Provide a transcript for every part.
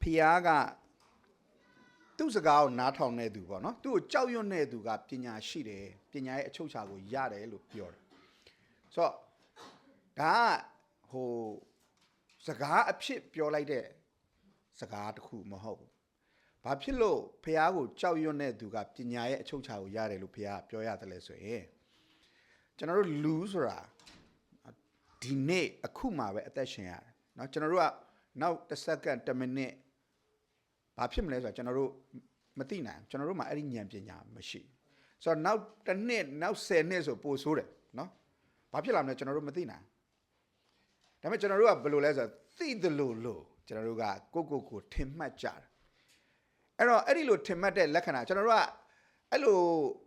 피아가သူ့စကားကိုနားထောင်နေသူပေါ့နော်သူ့ကိုကြောက်ရွံ့နေသူကပညာရှိတယ်ပညာရဲ့အချုပ်အခြာကိုရတယ်လို့ပြောတယ်ဆိုတော့ဒါကဟိုစကားအဖြစ်ပြောလိုက်တဲ့စကားတစ်ခုမဟုတ်ဘူးဘာဖြစ်လို့ဖះကိုကြောက်ရွံ့နေသူကပညာရဲ့အချုပ်အခြာကိုရတယ်လို့ဖះကပြောရတယ်လဲဆိုရင်ကျွန်တော်တို့လူဆိုတာဒီနေ့အခုမှပဲအသက်ရှင်ရတယ်เนาะကျွန်တော်တို့ကနောက်တစ်စက္ကန့်တစ်မိနစ်ဘာဖြစ်မလဲဆိုတော့ကျွန်တော်တို့မသိနိုင်ကျွန်တော်တို့မှာအဲ့ဒီဉာဏ်ပညာမရှိဆိုတော့နောက်တစ်နှစ်နောက်10နှစ်ဆိုပိုဆိုးတယ်เนาะဘာဖြစ်လာမလဲကျွန်တော်တို့မသိနိုင်ဒါပေမဲ့ကျွန်တော်တို့ကဘယ်လိုလဲဆိုတော့သိတယ်လို့ကျွန်တော်တို့ကကိုထင်မှတ်ကြတယ်အဲ့တော့အဲ့ဒီလိုထင်မှတ်တဲ့လက္ခဏာကျွန်တော်တို့ကအဲ့လို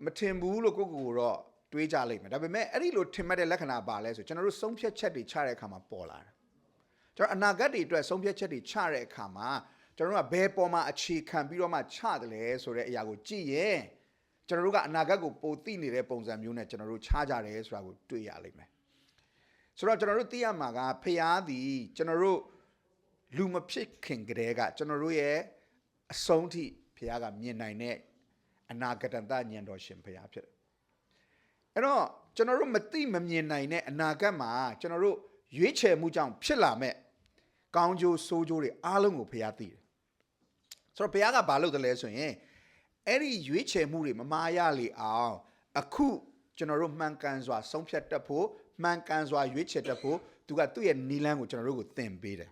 မထင်ဘူးလို့ကိုတော့တွေးကြလိမ့်မယ်ဒါပေမဲ့အဲ့ဒီလိုထင်မှတ်တဲ့လက္ခဏာပါလဲဆိုကျွန်တော်တို့ဆုံးဖြတ်ချက်တွေချတဲ့အခါမှာပေါ်လာတယ်ကျွန်တော်အနာဂတ်တွေအတွက်ဆုံးဖြတ်ချက်တွေချတဲ့အခါမှာကျွန်တော်တို့ကဘယ်ပေါ်မှာအခြေခံပြီးတော့မှချတယ်လဲဆိုတဲ့အရာကိုကြည့်ရင်ကျွန်တော်တို့ကအနာဂတ်ကိုပိုသိနေတဲ့ပုံစံမျိုးနဲ့ကျွန်တော်တို့ချကြတယ်ဆိုတာကိုတွေ့ရလိမ့်မယ်ဆိုတော့ကျွန်တော်တို့သိရမှာကဖျားသည်ကျွန်တော်တို့လူမဖြစ်ခင်ကတည်းကကျွန်တော်တို့ရဲ့အဆုံးထိဖျားကမြင်နိုင်တဲ့အနာဂတဉာဏ်တော်ရှင်ဖျားဖြစ်တယ်အဲ့တော့ကျွန်တော်တို့မသိမမြင်နိုင်တဲ့အနာဂတ်မှာကျွန်တော်တို့ရွေးချယ်မှုကြောင့်ဖြစ်လာမဲ့ကောင်းကျိုးဆိုးကျိုးတွေအားလုံးကိုဖျားသိတယ်ဆိုတော့ဘုရားကဘာလုပ်တယ်လဲဆိုရင်အဲ့ဒီရွေးချယ်မှုတွေမမာရလေအောင်အခုကျွန်တော်တို့မှန်ကန်စွာဆုံးဖြတ်တတ်ဖို့မှန်ကန်စွာရွေးချယ်တတ်ဖို့သူကသူ့ရဲ့နီလန်းကိုကျွန်တော်တို့ကိုသင်ပေးတယ်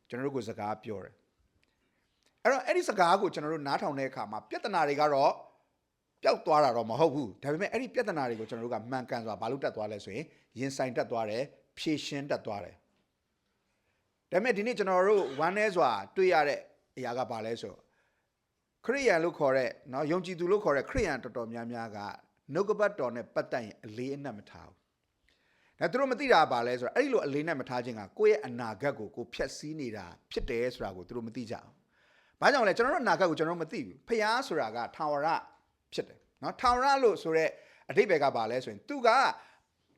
ကျွန်တော်တို့ကိုစကားပြောတယ်အဲ့တော့အဲ့ဒီစကားကိုကျွန်တော်တို့နားထောင်တဲ့အခါမှာပြဿနာတွေကတော့ပျောက်သွားတာတော့မဟုတ်ဘူးဒါပေမဲ့အဲ့ဒီပြဿနာတွေကိုကျွန်တော်တို့ကမှန်ကန်စွာဘာလို့တတ်သွားလဲဆိုရင်ရင်ဆိုင်တတ်သွားတယ်ဖြေရှင်းတတ်သွားတယ်ဒါပေမဲ့ဒီနေ့ကျွန်တော်တို့ဝမ်းနဲစွာတွေ့ရတဲ့အရာကဘာလဲဆိုခရိယန်လို့ခေါ်တဲ့เนาะယုံကြည်သူလို့ခေါ်တဲ့ခရိယန်တော်တော်များများကနှုတ်ကပတ်တော်နဲ့ပတ်သက်ရင်အလေးအနက်မထားဘူး။ဒါသူတို့မသိတာဘာလဲဆိုတော့အဲ့ဒီလိုအလေးနဲ့မထားခြင်းကကိုယ့်ရဲ့အနာဂတ်ကိုဖျက်ဆီးနေတာဖြစ်တယ်ဆိုတာကိုသူတို့မသိကြဘူး။ဘာကြောင့်လဲကျွန်တော်တို့အနာဂတ်ကိုကျွန်တော်တို့မသိဘူး။ဖျားဆိုတာကထာဝရဖြစ်တယ်เนาะထာဝရလို့ဆိုတဲ့အဓိပ္ပာယ်ကဘာလဲဆိုရင်သူက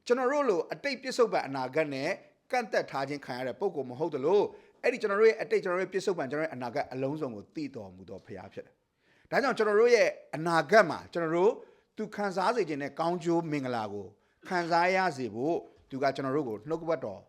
ကျွန်တော်တို့လိုအတိတ်ပြစ္ဆုတ်ပံအနာဂတ်နဲ့ကန့်သက်ထားခြင်းခံရတဲ့ပုံကိုမဟုတ်တယ်လို့အဲ့ဒီကျွန်တော်တို့ရဲ့အတိတ်ကျွန်တော်တို့ရဲ့ပြစ္ဆုတ်ပံကျွန်တော်ရဲ့အနာဂတ်အလုံးစုံကိုသိတော်မူသောဖခင်ဖြစ်တယ်။ဒါကြောင့်ကျွန်တော်တို့ရဲ့အနာဂတ်မှာကျွန်တော်တို့သူခံစားစေခြင်းနဲ့ကောင်းကျိုးမင်္ဂလာကိုခံစားရစေဖို့သူကကျွန်တော်တို့ကိုနှုတ်ကပတ်တော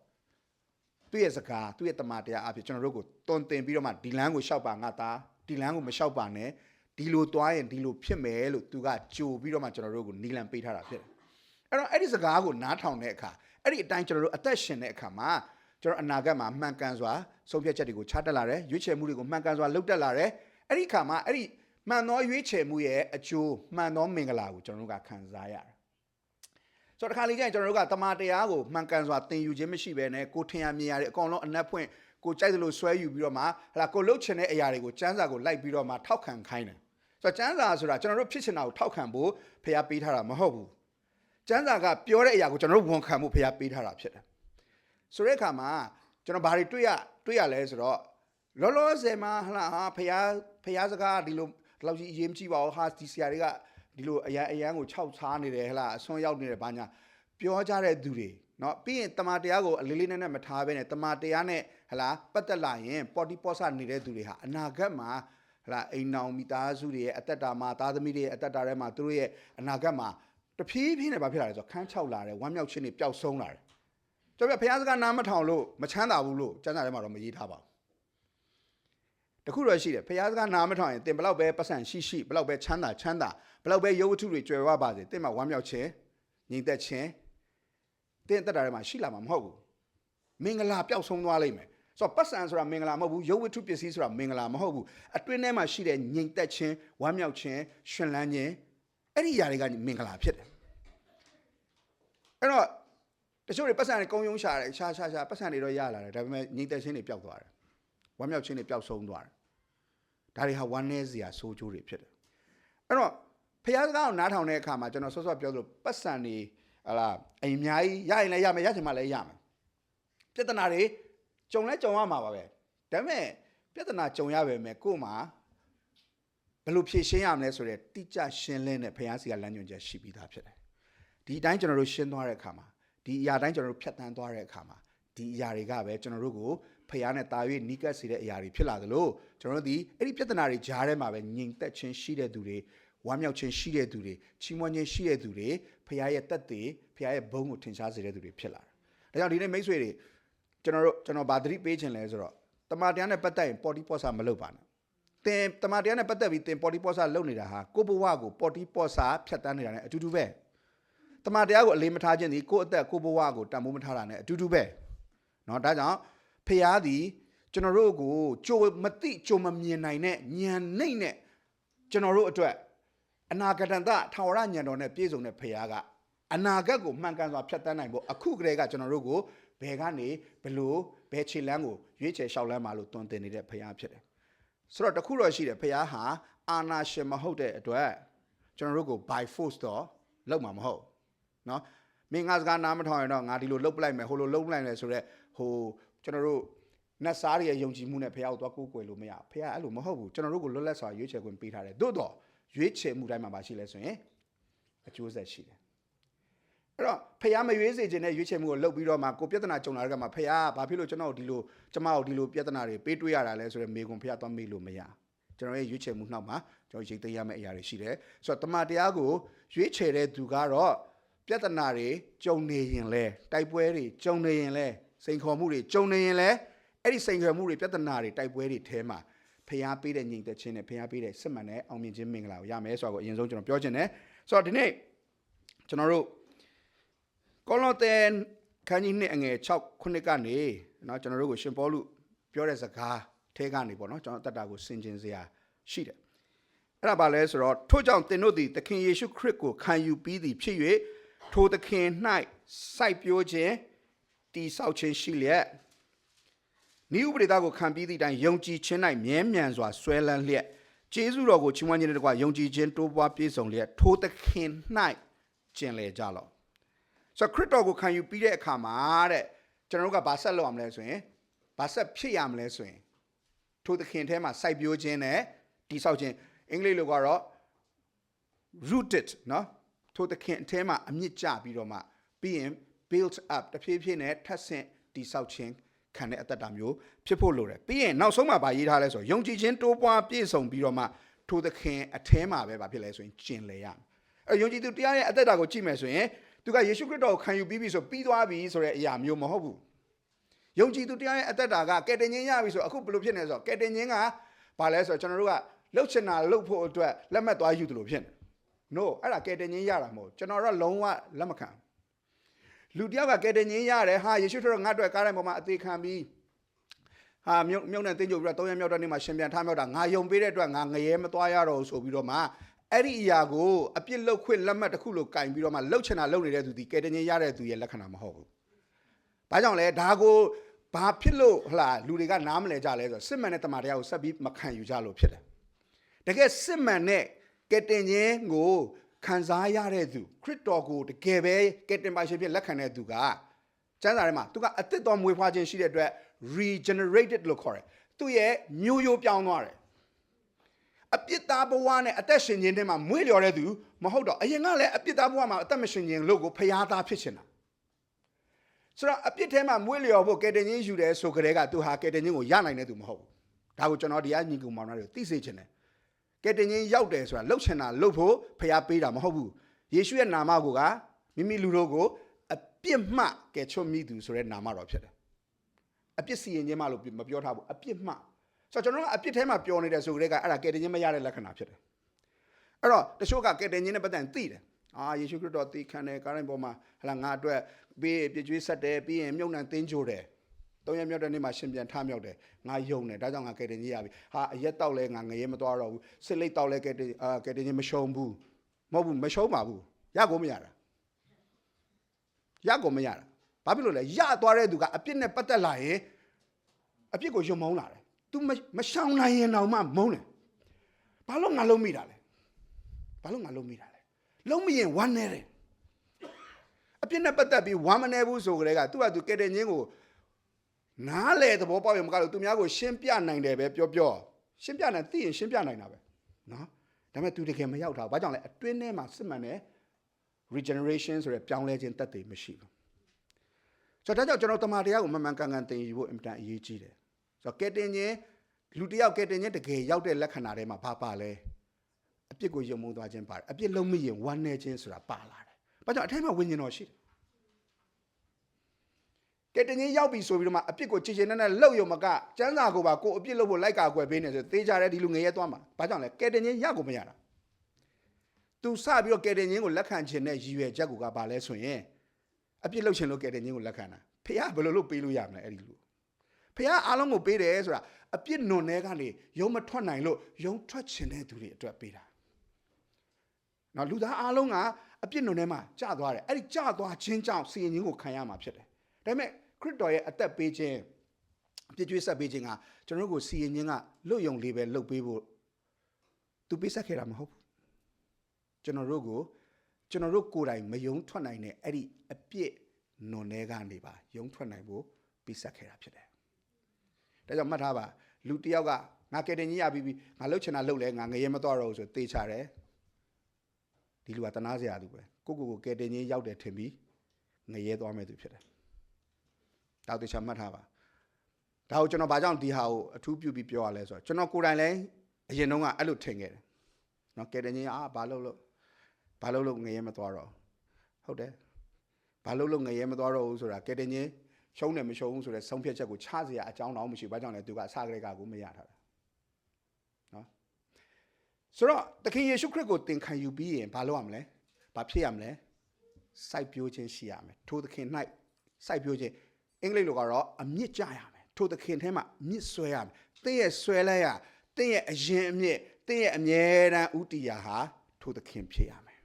်သူ့ရဲ့စကားသူ့ရဲ့တမန်တရားအဖြစ်ကျွန်တော်တို့ကိုတွင်တင်ပြီးတော့မှဒီလမ်းကိုလျှောက်ပါငါသားဒီလမ်းကိုမလျှောက်ပါနဲ့ဒီလိုသွားရင်ဒီလိုဖြစ်မယ်လို့သူကကြိုပြီးတော့မှကျွန်တော်တို့ကိုနီလန်ပေးထားတာဖြစ်တယ်။အဲ့တော့အဲ့ဒီစကားကိုနားထောင်တဲ့အခါအဲ့ဒီအတိုင်းကျွန်တော်တို့အသက်ရှင်တဲ့အခါမှာကျွန်တော်အနာဂတ်မှာမှန်ကန်စွာဆုံးဖြတ်ချက်တွေကိုချတက်လာတယ်ရွေးချယ်မှုတွေကိုမှန်ကန်စွာလုပ်တက်လာတယ်အဲ့ဒီအခါမှာအဲ့ဒီမှန်သောရွေးချယ်မှုရဲ့အကျိုးမှန်သောမင်္ဂလာကိုကျွန်တော်တို့ကခံစားရတယ်ဆိုတော့တစ်ခါလေကျရင်ကျွန်တော်တို့ကတမန်တရားကိုမှန်ကန်စွာသင်ယူခြင်းမရှိဘဲနဲ့ကိုထင်ရမြင်ရတဲ့အကောင်လုံးအနက်ဖွင့်ကိုကြိုက်သလိုဆွဲယူပြီးတော့မှဟလာကိုလှုပ်ချင်တဲ့အရာတွေကိုစမ်းစာကိုလိုက်ပြီးတော့မှထောက်ခံခိုင်းတယ်ဆိုတော့စမ်းစာဆိုတာကျွန်တော်တို့ဖြစ်ချင်တာကိုထောက်ခံဖို့ဖျားပေးထားတာမဟုတ်ဘူးစမ်းစာကပြောတဲ့အရာကိုကျွန်တော်တို့ဝန်ခံဖို့ဖျားပေးထားတာဖြစ်တယ်ဆိုတဲ့အခါမှာကျွန်တော်ဘာတွေတွေ့ရလဲဆိုတော့လောလောဆယ်မှာဟလာဖျားစကားဒီလိုလောက်ကြီးအရေးမကြီးပါဘူးဟာဒီဆရာတွေကဒီလိုအရန်ကိုခြောက်ချားနေတယ်ဟလာအဆွမ်းရောက်နေတယ်ဘာညာပြောကြတဲ့သူတွေเนาะပြီးရင်တမန်တရားကိုအလေးလေးနဲ့မထားဘဲနဲ့တမန်တရားနဲ့ဟလာပတ်သက်လာရင်ပေါ်တီပေါ်ဆနေတဲ့သူတွေဟာအနာဂတ်မှာဟလာအိမ်နောင်မိသားစုတွေရဲ့အသက်တာမှာသားသမီးတွေရဲ့အသက်တာထဲမှာသူတို့ရဲ့အနာဂတ်မှာတဖြည်းဖြည်းနဲ့ဘာဖြစ်လာလဲဆိုတော့ခန်းချောက်လာတယ်ဝမ်းမြောက်ခြင်းတွေပျောက်ဆုံးလာတယ်ကျွန်တော်ဘုရားစကားနားမထောင်လို့မချမ်းသာဘူးလို့ကျမ်းစာထဲမှာတော့မရေးထားပါဘူးတခုတော့ရှိတယ်ဘုရားစကားနားမထောင်ရင်သင်ဘလောက်ပဲပတ်စံရှိဘလောက်ပဲချမ်းသာဘလောက်ပဲရုပ်ဝတ္ထုတွေကြွယ်ဝပါစေသင်မှာဝမ်းမြောက်ခြင်းငြိမ်သက်ခြင်းသင်အသက်တာထဲမှာရှိလာမှာမဟုတ်ဘူးမင်္ဂလာပျောက်ဆုံးသွားလိမ့်မယ်ဆိုတော့ပတ်စံဆိုတာမင်္ဂလာမဟုတ်ဘူးရုပ်ဝတ္ထုပစ္စည်းဆိုတာမင်္ဂလာမဟုတ်ဘူးအတွင်းထဲမှာရှိတဲ့ငြိမ်သက်ခြင်းဝမ်းမြောက်ခြင်းရှင်လန်းခြင်းအဲ့ဒီຢာတွေကမင်္ဂလာဖြစ်တယ်အဲ့တော့တချို့တွေပတ်စံတွေကုံယုံရှာတယ်ရှာပတ်စံတွေတော့ရလာတယ်ဒါပေမဲ့ငြိမ်သက်ခြင်းတွေပျောက်သွားတယ်ဝမ်းမြောက်ခြင်းတွေပျောက်ဆုံးသွားတယ်ဒါတွေဟာဝမ်းနည်းစရာဆိုးကျိုးတွေဖြစ်တယ်အဲ့တော့ဖျားစကားကိုနားထောင်တဲ့အခါမှာကျွန်တော်စောပြောသလိုပတ်စံတွေဟလာအများကြီးရရင်လည်းရမယ်ရချင်မှလည်းရမယ်ပြဿနာတွေကြုံရမှာပါပဲဒါပေမဲ့ပြဿနာကြုံရပဲမယ်ကို့မှာဘယ်လိုဖြေရှင်းရမလဲဆိုတဲ့တိကျရှင်းလင်းတဲ့ဖျားစီကလမ်းညွှန်ချက်ရှိပြီးသားဖြစ်တယ်ဒီအတိုင်းကျွန်တော်တို့ရှင်းသွားတဲ့အခါမှာဒီအရာတိုင်းကျွန်တော်တို့ဖြတ်တန်းသွားတဲ့အခါမှာဒီအရာတွေကပဲကျွန်တော်တို့ကို ဖျားနဲ့တာ၍နီးကပ်စေတဲ့အရာတွေဖြစ်လာသလိုကျွန်တော်တို့ဒီအဲ့ဒီပြဿနာတွေကြားထဲမှာပဲငြိမ်သက်ခြင်းရှိတဲ့သူတွေဝမ်းမြောက်ခြင်းရှိတဲ့သူတွေချီးမွမ်းခြင်းရှိတဲ့သူတွေဖျားရဲ့တက်တွေဖျားရဲ့ဘုန်းကိုထင်ရှားစေတဲ့သူတွေဖြစ်လာတယ်ဒါကြောင့်ဒီနေ့မိတ်ဆွေတွေကျွန်တော်ဗာသတိပေးခြင်းလဲဆိုတော့တမန်တရားနဲ့ပတ်သက်ရင်ပေါ်တီပေါ်ဆာမလုပ်ပါနဲ့တင်တမန်တရားနဲ့ပတ်သက်ပြီးတင်ပေါ်တီပေါ်ဆာလုပ်နေတာဟာကိုဘဝကိုပေါ်တီပေါ်ဆာဖြတ်တန်းနေတာနဲ့အတူတူပဲတမန်တရားကိုအလေးမထားခြင်းဒီကိုယ့်အသက်ကိုဘဝကိုတန်ဖိုးမထားတာနဲ့အတူတူပဲเนาะဒါကြောင့်ဖျားသည်ကျွန်တော်တို့ကိုကြိုမသိကြိုမမြင်နိုင်တဲ့ဉာဏ်နှိမ့်နဲ့ကျွန်တော်တို့အတွက်အနာဂတန်တထာဝရဉာဏ်တော်နဲ့ပြည့်စုံတဲ့ဖျားကအနာဂတ်ကိုမှန်ကန်စွာဖြတ်တန်းနိုင်ဖို့အခုကတည်းကကျွန်တော်တို့ကိုဘယ်ကနေဘယ်ခြေလမ်းကိုရွေးချယ်လျှောက်လမ်းမှာလို့တွင်တင်နေတဲ့ဖျားဖြစ်တယ်ဆိုတော့တခုတော့ရှိတယ်ဖျားဟာအာနာရှင်မဟုတ်တဲ့အတွက်ကျွန်တော်တို့ကို by force တော့လောက်မှာမဟုတ်เนาะမင်းငါစကားနားမထောင်ရင်တော့ငါဒီလိုလှုပ်ပလိုက်မယ်ဟိုလိုလှုပ်ပလိုက်မယ်ဆိုတော့ကျွန်တော်တို့နတ်စားရဲ့ယုံကြည်မှုနဲ့ဖျားကိုသွားကိုးကွယ်လို့မရဖျားအဲ့လိုမဟုတ်ဘူးကျွန်တော်တို့ကိုလွတ်လပ်စွာရွေးချယ်ခွင့်ပေးထားတယ်သို့တော့ရွေးချယ်မှုတိုင်းမှာရှိလဲဆိုရင်အကျိုးဆက်ရှိတယ်အဲ့တော့ဖျားမရွေးစေခြင်းနဲ့ရွေးချယ်မှုကိုလုပ်ပြီးတော့မှကိုပြဿနာကြုံလာတဲ့ကမှာဖျားဘာဖြစ်လို့ကျွန်တော်ဒီလိုကျမတို့ဒီလိုပြဿနာတွေပေးတွေးရတာလဲဆိုတော့မေကွန်ဖျားသွားမေးလို့မရကျွန်တော်ရဲ့ရွေးချယ်မှုနောက်မှာကျွန်တော်ရိတ်သိမ်းရမယ့်အရာတွေရှိတယ်ဆိုတော့တမန်တရားကိုရွေးချယ်တဲ့သူကတော့ပြဿနာတွေကြုံနေရင်လဲတိုက်ပွဲတွေကြုံနေရင်လဲစိန်ခေါ်မှုတွေကြုံနေရင်လဲအဲ့ဒီစိန်ခေါ်မှုတွေပြဿနာတွေတိုက်ပွဲတွေထဲမှာဖျားပေးတဲ့ညီသက်ချင်းနဲ့ဖျားပေးတဲ့စစ်မှန်တဲ့အောင်မြင်ခြင်းမင်္ဂလာကိုရမယ်ဆိုတော့အရင်ဆုံးကျွန်တော်ပြောချင်တယ်ဆိုတော့ဒီနေ့ကျွန်တော်တို့ကောလောသဲခန်းကြီးနှစ်အငယ်6ခုနှစ်ကနေเนาะကျွန်တော်တို့ကိုရှင်ပေါလုပြောတဲ့စကားထဲကနေပေါ့เนาะကျွန်တော်အသက်တာကိုဆင်ခြင်စရာရှိတယ်အဲ့ဒါဘာလဲဆိုတော့ထို့ကြောင့်သင်တို့သည်သခင်ယေရှုခရစ်ကိုခံယူပြီးသည်ဖြစ်၍ထိုသခင်၌စိုက်ပျိုးခြင်းတည်ဆောက်ခြင်းရှိလျက်နိဥပဒေသားကိုခံပြီးသည့်တိုင်ယုံကြည်ခြင်း၌မြဲမြံစွာဆွဲလန်းလျက်ကျေးဇူးတော်ကိုချီးမွမ်းခြင်းနဲ့တကွယုံကြည်ခြင်းတိုးပွားပြည့်စုံလျက်ထိုသခင်၌ကျင်လည်ကြလော့ဆိုတော့ခရစ်တော်ကိုခံယူပြီးတဲ့အခါမှာတဲ့ကျွန်တော်တို့ကဘာဆက်လုပ်ရမလဲဆိုရင်ဘာဆက်ဖြစ်ရမလဲဆိုရင်ထိုသခင်ထဲမှာစိုက်ပျိုးခြင်းနဲ့တည်ဆောက်ခြင်းအင်္ဂလိပ်လိုကတော့ rooted เนาะထိုသခင်အထဲမှာအမြင့်ကျပြီးတော့မှပြီးရင် built up တဖြည်းဖြည်းနဲ့ထပ်ဆင့်တည်ဆောက်ခြင်းခံတဲ့အတ္တမျိုးဖြစ်ဖို့လိုတယ်ပြီးရင်နောက်ဆုံးမှာဗာရေးထားလဲဆိုယုံကြည်ခြင်းတိုးပွားပြည့်စုံပြီးတော့မှထိုသခင်အထဲမှာပဲဗာဖြစ်လဲဆိုရင်ကျင်လည်ရမယ်အဲယုံကြည်သူတရားရဲ့အတ္တကိုကြည့်မယ်ဆိုရင်သူကယေရှုခရစ်တော်ကိုခံယူပြီးပြီဆိုပြီးသွားပြီဆိုတဲ့အရာမျိုးမဟုတ်ဘူးယုံကြည်သူတရားရဲ့အတ္တကကယ်တင်ခြင်းရပြီဆိုအခုဘယ်လိုဖြစ်နေလဲဆိုတော့ကယ်တင်ခြင်းကဗာလဲဆိုတော့ကျွန်တော်တို့ကလှုပ်ချင်တာလှုပ်ဖို့အတွက်လက်မှတ်သွားယူတယ်လို့ဖြစ်နေ no အဲ့ဒါကယ်တင်ခြင်းရတာမဟုတ်ကျွန်တော်တို့လုံးဝလက်မခံလူတယောက်ကကယ်တင်ခြင်းရတယ်ဟာယေရှုခရစ်တော်ငါ့အတွက်ကားတိုင်းပေါ်မှာအသေးခံပြီးဟာမြုပ်နဲ့တင်းကြိုပြီးတော့3ရက်မြောက်တဲ့နေ့မှာရှင်ပြန်ထားမြောက်တာငါယုံပေးတဲ့အတွက်ငါငရဲမသွားရတော့ဘူးဆိုပြီးတော့မှအဲ့ဒီအရာကိုအပြစ်လုပ်ခွင့်လက်မှတ်တစ်ခုလိုကင်ပြီးတော့မှလှုပ်ချင်တာလှုပ်နေတဲ့သူဒီကယ်တင်ခြင်းရတဲ့သူရဲ့လက္ခဏာမဟုတ်ဘူး။ဘာကြောင့်လဲဒါကိုဘာဖြစ်လို့ဟလာလူတွေကနားမလဲကြလဲဆိုတော့စစ်မှန်တဲ့တမန်တရားကိုဆက်ပြီးမခံယူကြလို့ဖြစ်တယ်။တကယ်စစ်မှန်တဲ့ကယ်တင်ခြင်းကိုခံစားရတဲ့သူခရစ်တော်ကိုတကယ်ပဲကယ်တင်ပါရှင်ဖြစ်လက်ခံတဲ့သူကကျမ်းစာထဲမှာသူကအသစ်တော်မွေးဖွားခြင်းရှိတဲ့အတွက် regenerated လို့ခေါ်တယ်သူရဲ့မျိုးရိုးပြောင်းသွားတယ်အပြစ်သားဘဝနဲ့အသက်ရှင်ခြင်းထဲမှာမွေးလျော်တဲ့သူမဟုတ်တော့အရင်ကလည်းအပြစ်သားဘဝမှာအသက်မရှင်ခြင်းလို့ကိုဖျားသားဖြစ်နေတာဆိုတော့အပြစ်ထဲမှာမွေးလျော်ဖို့ကယ်တင်ခြင်းယူတယ်ဆိုကြတဲ့ကသူဟာကယ်တင်ခြင်းကိုရနိုင်တဲ့သူမဟုတ်ဘူးဒါကိုကျွန်တော်ဒီအညီကူမောင်နှမတွေကိုသိစေချင်တယ်ကယ်တင်ခြင်းရောက်တယ်ဆိုတာလှုပ်ချင်တာလှုပ်ဖို့ဖျားပေးတာမဟုတ်ဘူးယေရှုရဲ့နာမကိုကမိမိလူတို့ကိုအပြစ်မှကယ်ချွတ်မိသူဆိုတဲ့နာမတော်ဖြစ်တယ်အပြစ်စီရင်ခြင်းမလို့မပြောထားဘူးအပြစ်မှဆိုတော့ကျွန်တော်ကအပြစ်ထဲမှာပျော်နေတယ်ဆိုကြတဲ့ကအဲ့ဒါကယ်တင်ခြင်းမရတဲ့လက္ခဏာဖြစ်တယ်အဲ့တော့တချို့ကကယ်တင်ခြင်းနဲ့ပတ်သက်သိတယ်ယေရှုခရစ်တော်သိခံတယ်ကားတိုင်းပေါ်မှာဟလာငါအတွက်ဘေးပြည့်ကျွေးဆက်တယ်ပြီးရင်မြုပ်နှံသင်းကြိုတယ်3ရက်မြောက်တဲ့နေ့မှာရှင်ပြန်ထမြောက်တယ်ငါယုံတယ်ဒါကြောင့်ငါကယ်တင်ခြင်းရပြီဟာအရက်တောက်လဲငါငရဲမသွားတော့ဘူးစစ်လိတ်တောက်လဲကယ်တင်ခြင်းမရှုံးဘူးမဟုတ်ဘူးမရှုံးပါဘူးရကိုမရတာရကိုမရတာဘာဖြစ်လို့လဲရသွားတဲ့သူကအပြစ်နဲ့ပတ်သက်လာရင်အပြစ်ကိုယုံမုန်းလာတယ် तू မရှောင်နိုင်ရင်တော့မှမုန်းတယ်ဘာလို့ငါလုံးမိတာလဲလုံးမရင်ဝမ်းနေတယ်အပြစ်နဲ့ပတ်သက်ပြီးဝမ်းမနေဘူးဆိုကြတဲ့က तू က तू ကယ်တင်ခြင်းကိုနားလေသဘောပေါက်ရင်မကလို့သူများကိုရှင်းပြနိုင်တယ်ပဲပြောရှင်းပြနိုင်သိရင်ရှင်းပြနိုင်တာပဲနော်ဒါပေမဲ့ तू တကယ်မရောက်တာဘာကြောင့်လဲအတွင်းထဲမှာစစ်မှန်တဲ့ regeneration ဆိုတဲ့ပြောင်းလဲခြင်းတတ်သိမရှိဘူးဆိုတော့ဒါကြောင့်ကျွန်တော်တမန်တရားကိုမှန်မှန်ကန်ကန်သင်ယူဖို့အင်မတန်အရေးကြီးတယ် ဆိုတော့ကဲတင်ချင်းလူတယောက်ကဲတင်ချင်းတကယ်ရောက်တဲ့လက္ခဏာတွေမှာဘာလဲအပြစ်ကိုယုံမုန်းသွားခြင်းပါတယ်အပြစ်လုံးမရင်ဝမ်းနည်းခြင်းဆိုတာပါလာတယ်ဘာကြောင့်အထက်မှာဝိညာဉ်တော်ရှိတယ်ကဲတင်ချင်းရောက်ပြီဆိုပြီးတော့မှအပြစ်ကိုချေချေနဲ့လှုပ်ရုံမကစံစာကိုပါကိုအပြစ်လုပ်ဖို့လိုက်ကာကွယ်ပေးနေဆိုသေချာတဲ့ဒီလူငရဲသွားမှာဘာကြောင့်လဲကဲတင်ချင်းရောက်ကိုမရတာသူစပြီးတော့ကဲတင်ချင်းကိုလက်ခံခြင်းနဲ့ရည်ရွယ်ချက်ကိုကဘာလဲဆိုရင်အပြစ်လုပ်ခြင်းလို့ကဲတင်ချင်းကိုလက်ခံတာဖះဘယ်လိုလုပ်ပေးလို့ရမလဲအဲ့ဒီလူဖះအားလုံးကိုပေးတယ်ဆိုတာအပြစ်နွန်ထဲကနေယုံမထွက်နိုင်လို့ယုံထွက်ခြင်းတဲ့သူတွေအတွက်ပေးတာနော်လူသားအားလုံးကအပြစ်နွန်ထဲမှာကျသွားတယ်အဲ့ဒီကျသွားခြင်းကြောင့်စီရင်ခြင်းကိုခံရမှာဖြစ်တယ်ဒါပေမဲ့ခရစ်တော်ရဲ့အသက်ပေးခြင်းအပြစ်ကြွေးဆက်ပေးခြင်းကကျွန်တော်တို့ကိုစီရင်ခြင်းကလွတ်ယုံလေးပဲလုပ်ပေးဖို့သူပေးဆက်ခဲ့တာမဟုတ်ဘူးကျွန်တော်တို့ကိုယ်တိုင်မယုံထွက်နိုင်တဲ့အဲ့ဒီအပြစ်နွန်ထဲကနေပါယုံထွက်နိုင်ဖို့ပေးဆက်ခဲ့တာဖြစ်တယ်ဒါကြောင့်မှတ်ထားပါလူတယောက်ကငါကဲတင်ကြီးရပြီးငါလှုပ်ချင်တာလှုပ်လဲငါငရဲမတော့တော့ဘူးဆိုသေချတယ်ဒီလူကတနာစရာသူပဲကိုကဲတင်ကြီးရောက်တယ်ထင်ပြီးငရဲသွားမဲ့သူဖြစ်တယ်တောက်တခြားမှတ်ထားပါဒါကိုကျွန်တော်ဘာကြောင့်ဒီဟာကိုအထူးပြုပြီးပြောရလဲဆိုတော့ကျွန်တော်ကိုယ်တိုင်လည်းအရင်တုန်းကအဲ့လိုထင်ခဲ့တယ်နော်ကဲတင်ကြီးဘာလို့ငရဲမသွားတော့ဟုတ်တယ်ဘာလို့ငရဲမသွားတော့ဘူးဆိုတာကဲတင်ကြီးရှုံးတယ်မရှုံးဘူးဆိုတဲ့ဆုံးဖြတ်ချက်ကိုချစရာအကြောင်းတော့မရှိဘူး။ဘာကြောင့်လဲသူကအစကတည်းကကိုမရထားတာ။နော်။ဆိုတော့သခင်ယေရှုခရစ်ကိုသင်ခံယူပြီးရင်ဘာလုပ်ရမလဲ။ဘာဖြစ်ရမလဲ။စိုက်ပျိုးခြင်းရှိရမယ်။ထိုသခင်၌စိုက်ပျိုးခြင်းအင်္ဂလိပ်လိုကတော့အမြင့်ကြရမယ်။ထိုသခင်ထဲမှာမြင့်ဆွဲရမယ်။သင်ရဲ့ဆွဲလဲရသင်ရဲ့အရင်အမြင့်သင်ရဲ့အမြဲတမ်းဥတီယာဟာထိုသခင်ဖြစ်ရမယ်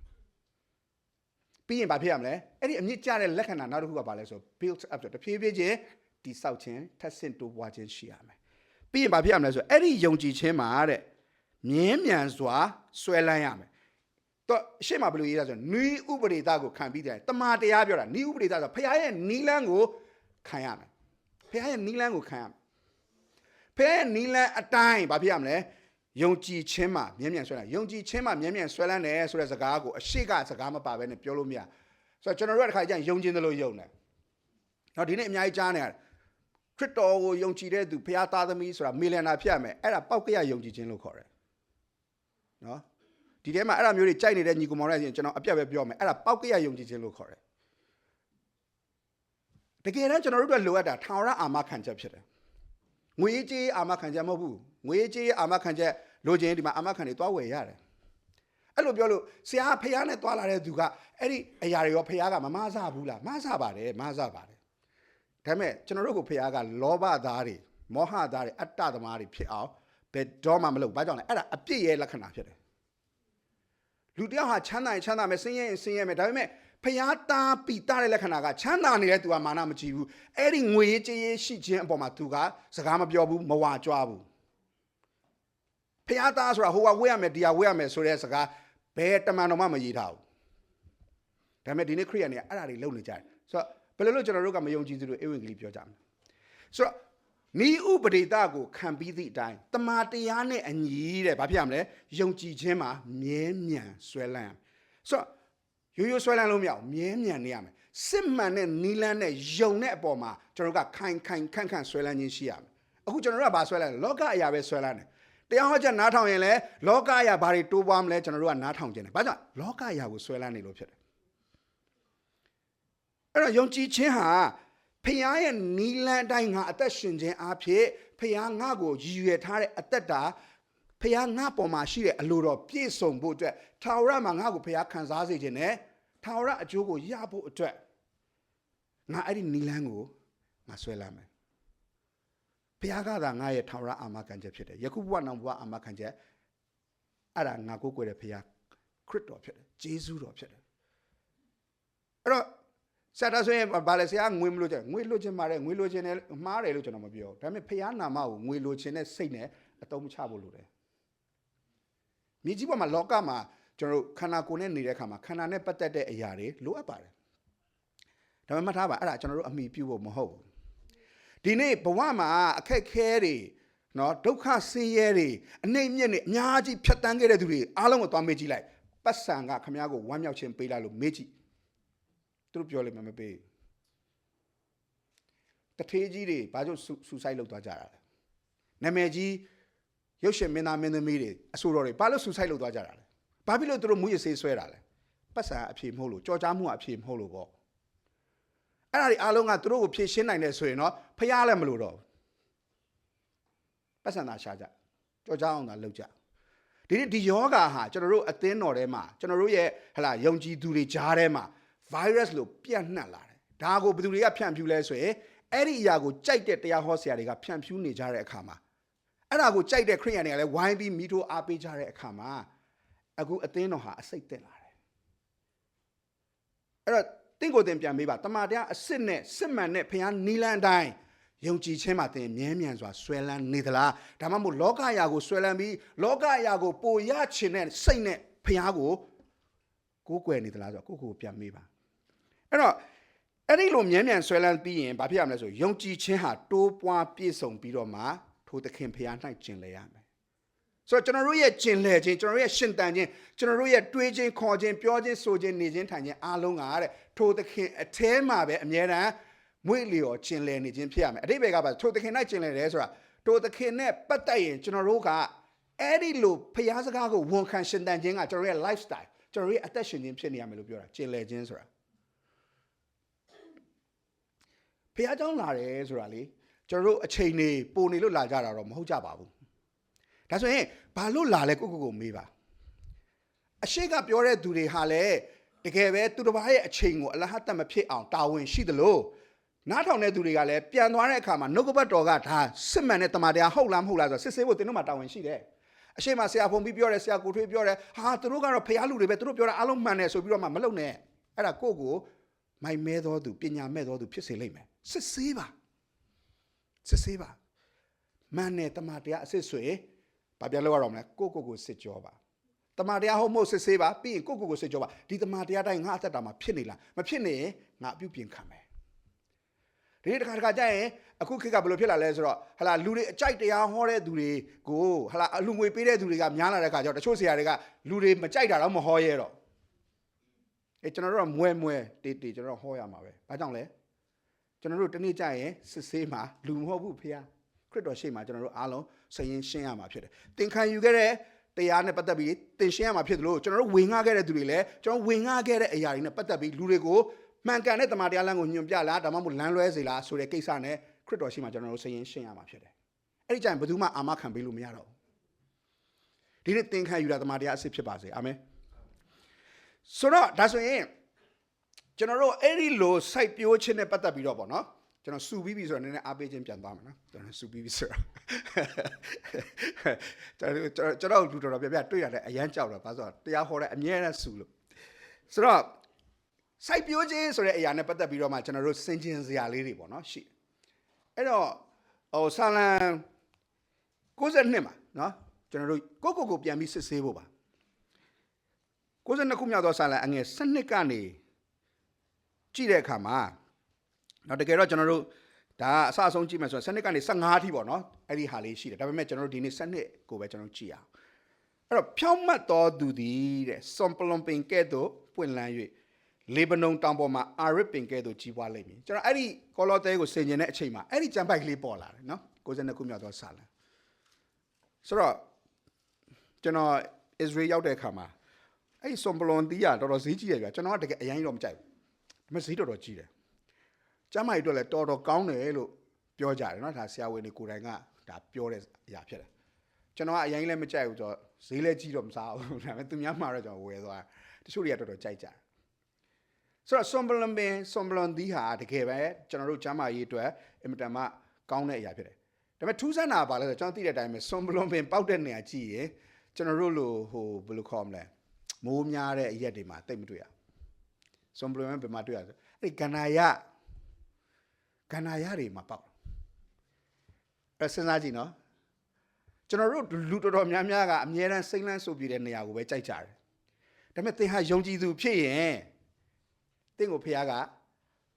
ပြီးရင်ဘာဖြစ်ရမလဲအဲ့ဒီအမြင့်ကျတဲ့လက္ခဏာနောက်တစ်ခုကဘာလဲဆို build up ဆိုတဖြည်းဖြည်းချင်းတိဆောက်ခြင်းထပ်ဆင့်တိုးပွားခြင်းရှိရမယ်ပြီးရင်ဘာဖြစ်ရမလဲဆိုအဲ့ဒီယုံကြည်ခြင်းမှာတဲ့မြင်းမြန်စွာဆွဲလန်းရမယ်တော့ရှေ့မှာဘယ်လိုရေးရဆိုနီးဥပဒေသားကိုခံပြီးတယ်တမန်တရားပြောတာနီးဥပဒေသားဆိုဖခင်ရဲ့နီးလန်းကိုခံရမယ်ဖခင်ရဲ့နီးလန်းကိုခံရမယ်ဖခင်ရဲ့နီးလန်းအတိုင်းဘာဖြစ်ရမလဲယုံကြည်ခြင်းမှာမြဲမြံဆွဲလန်းယုံကြည်ခြင်းမှာမြဲမြံဆွဲလန်းတယ်ဆိုတဲ့စကားကိုအရှိကစကားမပါဘဲနဲ့ပြောလို့မရဆိုတော့ကျွန်တော်တို့ကတစ်ခါကျရင်ယုံခြင်းသလိုယုံတယ်။နော်ဒီနေ့အများကြီးကြားနေရတယ်ခရစ်တော်ကိုယုံကြည်တဲ့သူဖခင်သားသမီးဆိုတာမီလန်နာဖြစ်ရမယ်အဲ့ဒါပောက်ကရယုံကြည်ခြင်းလို့ခေါ်တယ်။နော်ဒီထဲမှာအဲ့ဒါမျိုးတွေကြိုက်နေတဲ့ညီကောင်မောင်တွေကျွန်တော်အပြတ်ပဲပြောမယ်အဲ့ဒါပောက်ကရယုံကြည်ခြင်းလို့ခေါ်တယ်။တကယ်တမ်းကျွန်တော်တို့လိုအပ်တာထာဝရအာမခံချက်ဖြစ်တယ်။ငွေကြေးအာမခံချက်မဟုတ်ဘူး။ငွေကြေးအာမခံချက်လိုချင်ဒီမှာအာမခံတွေတွားဝယ်ရတယ်အဲ့လိုပြောလို့ဆရာဖះနဲ့တွားလာတဲ့သူကအဲ့ဒီအရာတွေရောဖះကမမဆဘူးလားမဆပါတယ်ဒါပေမဲ့ကျွန်တော်တို့ကိုဖះကလောဘသားတွေမောဟသားတွေအတ္တသမားတွေဖြစ်အောင်ဘယ်တော့မှမလုပ်ဘာကြောင့်လဲအဲ့ဒါအပြစ်ရဲ့လက္ခဏာဖြစ်တယ်လူတယောက်ဟာချမ်းသာရင်ချမ်းသာမယ်ဆင်းရဲရင်ဆင်းရဲမယ်ဒါပေမဲ့ဖះသားပီတာတဲ့လက္ခဏာကချမ်းသာနေတဲ့သူကမာနမကြည့်ဘူးအဲ့ဒီငွေကြေးရှိခြင်းအပေါ်မှာသူကစကားမပြောဘူးမဝါကြွားဘူးဖះသားဆိုတာဟိုကဝေးရမယ်ဒီကဝေးရမယ်ဆိုတဲ့စကားဘယ်တမန်တော်မှမရေးထားဘူးဒါပေမဲ့ဒီနေ့ခရိယန်တွေကအဲ့ဒါတွေလုပ်နေကြတယ်ဆိုတော့ဘယ်လိုလုပ်ကျွန်တော်တို့ကမယုံကြည်သူတွေဧဝံဂေလိပြောကြမလဲဆိုတော့ဤဥပဒေတာကိုခံပြီးသည့်အတိုင်းတမာတရားနဲ့အညီတဲ့ဘာဖြစ်ရမလဲယုံကြည်ခြင်းမှာမြဲမြံဆွဲလန်းဆိုတော့ရိုးရိုးဆွဲလန်းလို့မရဘူးမြဲမြံနေရမယ်စစ်မှန်တဲ့နီလန်းနဲ့ယုံတဲ့အပေါ်မှာကျွန်တော်တို့ကခိုင်ခန့်ဆွဲလန်းခြင်းရှိရမယ်အခုကျွန်တော်တို့ကဘာဆွဲလန်းလဲလောကအရာပဲဆွဲလန်းတယ်တရားဟောချက်နားထောင်ရင်လည်းလောကအရာဘာတွေတိုးပွားမလဲကျွန်တော်တို့ကနားထောင်ခြင်းတယ်ဘာကြောင့်လောကအရာကိုဆွဲလန်းနေလို့ဖြစ်တယ်အဲ့တော့ယုံကြည်ခြင်းဟာဖခင်ရဲ့နီလန်းအတိုင်းငါအသက်ရှင်ခြင်းအဖြစ်ဖခင်ငါ့ကိုရည်ရွယ်ထားတဲ့အသက်တာဖခင်ငါ့ပေါ်မှာရှိတဲ့အလိုတော်ပြည့်စုံဖို့အတွက်ထာဝရမှာငါ့ကိုဖခင်ခံစားစေခြင်းနဲ့ထာဝရအကျိုးကိုရဖို့အတွက်ငါအဲ့ဒီနီလန်းကိုငါဆွဲလန်းမယ်ဘုရားကသာငါရဲ့ထာဝရအာမခံချက်ဖြစ်တယ်ယခုဘဝနောက်ဘဝအာမခံချက်အဲ့ဒါငါကိုးကွယ်တဲ့ဘုရားခရစ်တော်ဖြစ်တယ်ဂျေဇုတော်ဖြစ်တယ်အဲ့တော့စတာဆိုရင်ဘာလဲဆရာငွေမလို့ချင်ငွေလိုချင်ပါတယ်ငွေလိုချင်တယ်မှားတယ်လို့ကျွန်တော်မပြောဒါပေမဲ့ဘုရားနာမကိုငွေလိုချင်တဲ့စိတ်နဲ့အသုံးမချဖို့လိုတယ်မြေကြီးပေါ်မှာလောကမှာကျွန်တော်တို့ခန္ဓာကိုယ်နဲ့နေတဲ့အခါမှာခန္ဓာနဲ့ပတ်သက်တဲ့အရာတွေလိုအပ်ပါတယ်ဒါပေမဲ့မှတ်ထားပါအဲ့ဒါကျွန်တော်တို့အမိပြုဖို့မဟုတ်ဘူးဒီနေ့ဘဝမှာအခက်ခဲတွေနော်ဒုက္ခဆင်းရဲတွေအနှိမ့်မြင့်တွေအများကြီးဖြတ်တန်းခဲ့တဲ့သူတွေအားလုံးကိုသွားမေးကြည့်လိုက်ပတ်စံကခမည်းကိုဝမ်းမြောက်ခြင်းပေးလိုက်လို့မေးကြည့်သူတို့ပြောလိမ့်မယ်မပေးတထေးကြီးတွေဘာကြောင့်ဆူဆိုက်လောက်သွားကြတာလဲ နာမည်ကြီးရုပ်ရှင်မင်းသားမင်းသမီးတွေအဆိုတော်တွေဘာလို့ဆူဆိုက်လုပ်သွားကြတာလဲဘာဖြစ်လို့သူတို့မူရစေးဆွဲတာလဲပတ်စံအဖြေမဟုတ်လို့ကြော်ကြားမှုအဖြေမဟုတ်လို့ပေါ့အဲ့ဒါတွေအားလုံးကသူတို့ကိုဖြည့်ရှင်းနိုင်တယ်ဆိုရင်တော့ဖျားလည်းမလို့တော့ပတ်စံသာရှာကြကြော်ကြားအောင်သာလုပ်ကြဒီယောဂါဟာကျွန်တော်တို့အသင်းတော်ထဲမှာကျွန်တော်တို့ရဲ့ဟလာယုံကြည်သူတွေကြားထဲမှာ virus လို့ပြန့်နှံ့လာတယ်ဒါကိုဘယ်သူတွေကဖြန့်ဖြူးလဲဆိုရင်အဲ့ဒီအရာကိုကြိုက်တဲ့တရားဟောဆရာတွေကဖြန့်ဖြူးနေကြတဲ့အခါမှာအဲ့ဒါကိုကြိုက်တဲ့ခရိယန်တွေကလည်းဝိုင်းပြီးမိထိုးအားပေးကြတဲ့အခါမှာအခုအသင်းတော်ဟာအစိတ်တက်လာတယ်အဲ့တော့တင့်ကိုယ်တင်ပြန်ပေးပါတမန်တရားအစစ်နဲ့စစ်မှန်တဲ့ဖျားနီလန်တိုင်းယုံကြည်ခြင်းမှာတင်မြဲမြံစွာဆွဲလန်းနေသလားဒါမှမဟုတ်လောကအရာကိုဆွဲလန်းပြီးလောကအရာကိုပိုရချင်တဲ့စိတ်နဲ့ဖျားကိုကိုးကွယ်နေသလားဆိုတော့ကိုပြန်မေးပါအဲ့တော့အဲ့ဒီလိုမြဲမြံဆွဲလန်းပြီးရင်ဘာဖြစ်ရမလဲဆိုယုံကြည်ခြင်းဟာတိုးပွားပြည့်စုံပြီးတော့မှထိုသခင်ဖျား၌ကျင်လည်ရမယ်ဆိုတော့ကျွန်တော်တို့ရဲ့ကျင်လည်ခြင်းကျွန်တော်တို့ရဲ့ရှင်တန်ခြင်းကျွန်တော်တို့ရဲ့တွေးခြင်းခေါ်ခြင်းပြောခြင်းဆိုခြင်းနေခြင်းထိုင်ခြင်းအားလုံးကတဲ့ထိုသခင်အแทမှာပဲအမြဲတမ်းမွေ့လျော်ကျင်လည်နေခြင်းဖြစ်ရမယ်အတိတ်ဘက်ကပါထိုသခင်၌ကျင်လည်တယ်ဆိုတာထိုသခင်နဲ့ပတ်သက်ရင်ကျွန်တော်တို့ကအဲ့ဒီလိုဖျားစကားကိုဝန်ခံရှင်တန်ခြင်းကကျွန်တော်ရဲ့ lifestyle ကျွန်တော်ရဲ့အသက်ရှင်ခြင်းဖြစ်နေရမယ်လို့ပြောတာကျင်လည်ခြင်းဆိုတာဖျားเจ้าလာတယ်ဆိုတာလေကျွန်တော်တို့အချိန်နေပိုနေလို့လာကြတာတော့မဟုတ်ကြပါဘူးဒါဆိုရင်ဘာလို့လာလဲကိုမေးပါအရှိကပြောတဲ့သူတွေဟာလည်းတကယ်ပဲသူတစ်ပါးရဲ့အချိန်ကိုအလဟတ်တမဖြစ်အောင်တာဝန်ရှိသလိုနားထောင်တဲ့သူတွေကလည်းပြန်သွားတဲ့အခါမှာနှုတ်ကပတ်တော်ကဒါစစ်မှန်တဲ့တမန်တရားဟုတ်လားမဟုတ်လားဆိုစစ်ဆေးဖို့သင်တို့မှာတာဝန်ရှိတယ်အရှိမဆရာဖုံပြီးပြောတယ်ဆရာကိုထွေးပြောတယ်ဟာသူတို့ကတော့ဖျားလူတွေပဲသူတို့ပြောတာအားလုံးမှန်တယ်ဆိုပြီးတော့မှမလုပ်နဲ့အဲ့ဒါကိုမိုင်မဲသောသူပညာမဲ့သောသူဖြစ်စေလိမ့်မယ်စစ်ဆေးပါမှန်တယ်တမန်တရားအစစ်ဆွေဘာပြန်လို့ရအောင်လဲကိုစစ်ကြောပါတမန်တရားဟုတ်မဟုတ်စစ်ဆေးပါပြီးရင်ကိုစစ်ကြောပါဒီတမန်တရားတိုင်းငါအသက်တာမှာဖြစ်နေလားမဖြစ်နေရင်ငါအပြုပြင်ခံမယ်ဒီနေ့တစ်ခါကြာရင်အခုခေတ်ကဘယ်လိုဖြစ်လာလဲဆိုတော့ဟလာလူတွေအကြိုက်တရားဟောတဲ့သူတွေကိုဟလာအလူငွေပေးတဲ့သူတွေကများလာတဲ့ခါကျတော့တချို့ဆရာတွေကလူတွေမကြိုက်တာတော့မဟောရဲတော့ကျွန်တော်တို့ကမွဲတေကျွန်တော်ဟောရမှာပဲဘာကြောင့်လဲကျွန်တော်တို့တနေ့ကြာရင်စစ်ဆေးမှာလူမဟုတ်ဘူးဖေခရစ်တော်ရှေ့မှာကျွန်တော်တို့အားလုံးစရင်ရှင်းရမှာဖြစ်တယ်သင်ခံယူခဲ့တဲ့တရားနဲ့ပတ်သက်ပြီးသင်ရှင်းရမှာဖြစ်တယ်လို့ကျွန်တော်တို့ဝင်ငှခဲ့တဲ့သူတွေလည်းကျွန်တော်ဝင်ငှခဲ့တဲ့အရာတွေနဲ့ပတ်သက်ပြီးလူတွေကိုမှန်ကန်တဲ့တမန်တရားလမ်းကိုညွှန်ပြလားဒါမှမဟုတ်လမ်းလွဲစေလားဆိုတဲ့ကိစ္စနဲ့ခရစ်တော်ရှေ့မှာကျွန်တော်တို့စရင်ရှင်းရမှာဖြစ်တယ်အဲ့ဒီကျရင်ဘယ်သူမှအာမခံပေးလို့မရတော့ဘူးဒီနေ့သင်ခံယူတာတမန်တရားအစစ်ဖြစ်ပါစေအာမင်ဆိုတော့ဒါဆိုရင်ကျွန်တော်တို့အဲ့ဒီလိုစိုက်ပျိုးခြင်းနဲ့ပတ်သက်ပြီးတော့ပေါ့နော်ကျွန်တော်စူပြီးပြီဆိုတော့နည်းနည်းအားပေးခြင်းပြန်သွားမယ်နော်ကျွန်တော်စူပြီးပြီဆိုတော့ကျွန်တော်လူတော်ပြတွေ့ရတယ်အရန်ကြောက်တော့ဘာလို့တရားဟောတဲ့အမြဲတမ်းစူလို့ဆိုတော့စိုက်ပျိုးခြင်းဆိုတဲ့အရာနဲ့ပတ်သက်ပြီးတော့မှကျွန်တော်တို့စင်ကျင်စရာလေးတွေပေါ့နော်ရှိအဲ့တော့ဆာလံ62မှာနော်ကျွန်တော်တို့ကိုပြန်ပြီးစစ်ဆေးဖို့ပါ62ခုမြောက်သောဆာလံအငယ်7ကနေကြည့်တဲ့အခါမှာနောက်တကယ်တော့ကျွန်တော်တို့ဒါအစအဆုံးကြည့်မယ်ဆိုတော့7ကနေ15အထိပေါ့နော်အဲ့ဒီဟာလေးရှိတယ်ဒါပေမဲ့ကျွန်တော်တို့ဒီနေ့7ကိုပဲကျွန်တော်ကြည့်အောင်အဲ့တော့ဖြောင်းမှတ်တော်သူသည်တဲ့စွန်ပလွန်ပင်ကဲ့သို့ပွင့်လန်း၍လေဗနုန်တောင်ပေါ်မှာအာရစ်ပင်ကဲ့သို့ကြီးပွားလိမ့်မည်ကျွန်တော်အဲ့ဒီကောလောသဲကိုဆင်ကျင်တဲ့အချိန်မှာအဲ့ဒီကျမ်းပိုက်ကလေးပေါ်လာတယ်နော်62ခုမြောက်သောဆာလံဆိုတော့ကျွန်တော်အစ္စရေးရောက်တဲ့အခါမှာအဲ့ဒီစွန်ပလွန်တီးရတော်တော်ဈေးကြီးတယ်ဗျာကျွန်တော်ကတကယ်အရင်တော့မကြိုက်ဘူးဒါပေမဲ့ဈေးတော်ကြီးတယ်ကျမ်းမာရေးအတွက်လည်းတော်ကောင်းတယ်လို့ပြောကြတယ်နော်ဒါဆရာဝန်တွေကိုယ်တိုင်ကဒါပြောတဲ့အရာဖြစ်တယ်ကျွန်တော်ကအရင်လည်းမကြိုက်ဘူးဆိုတော့ဈေးလည်းကြီးတော့မစားဘူးဒါပေမဲ့သူများမှာတော့ကျွန်တော်ဝယ်သွားတချို့တွေကတော်တော်ကြိုက်ကြတယ်ဆိုတော့စွန်ပလွန်ဒီဟာတကယ်ပဲကျွန်တော်တို့ကျမ်းမာရေးအတွက်အင်မတန်မှကောင်းတဲ့အရာဖြစ်တယ်ဒါပေမဲ့ထူးဆန်းတာပါလဲဆိုတော့ကျွန်တော်သိတဲ့အတိုင်းပဲစွန်ပလွန်ပင်ပေါက်တဲ့နေရာကြည့်ရင်ကျွန်တော်တို့လိုဘယ်လိုခေါ်မလဲမိုးများတဲ့အရက်တွေမှာတိတ်မတွေ့ရစွန်ပလွန်ပင်မှာတွေ့ရဆိုအဲ့ဒီကန္နာယတွေမှာပေါက်အဲ့စဉ်းစားကြည့်နော်ကျွန်တော်တို့လူတော်တော်များများကအမြဲတမ်းစိမ့်လန်းဆိုပြတဲ့နေရာကိုပဲကြိုက်ကြတယ်ဒါပေမဲ့သင်ဟာယုံကြည်သူဖြစ်ရင်သင်ကိုဖခင်က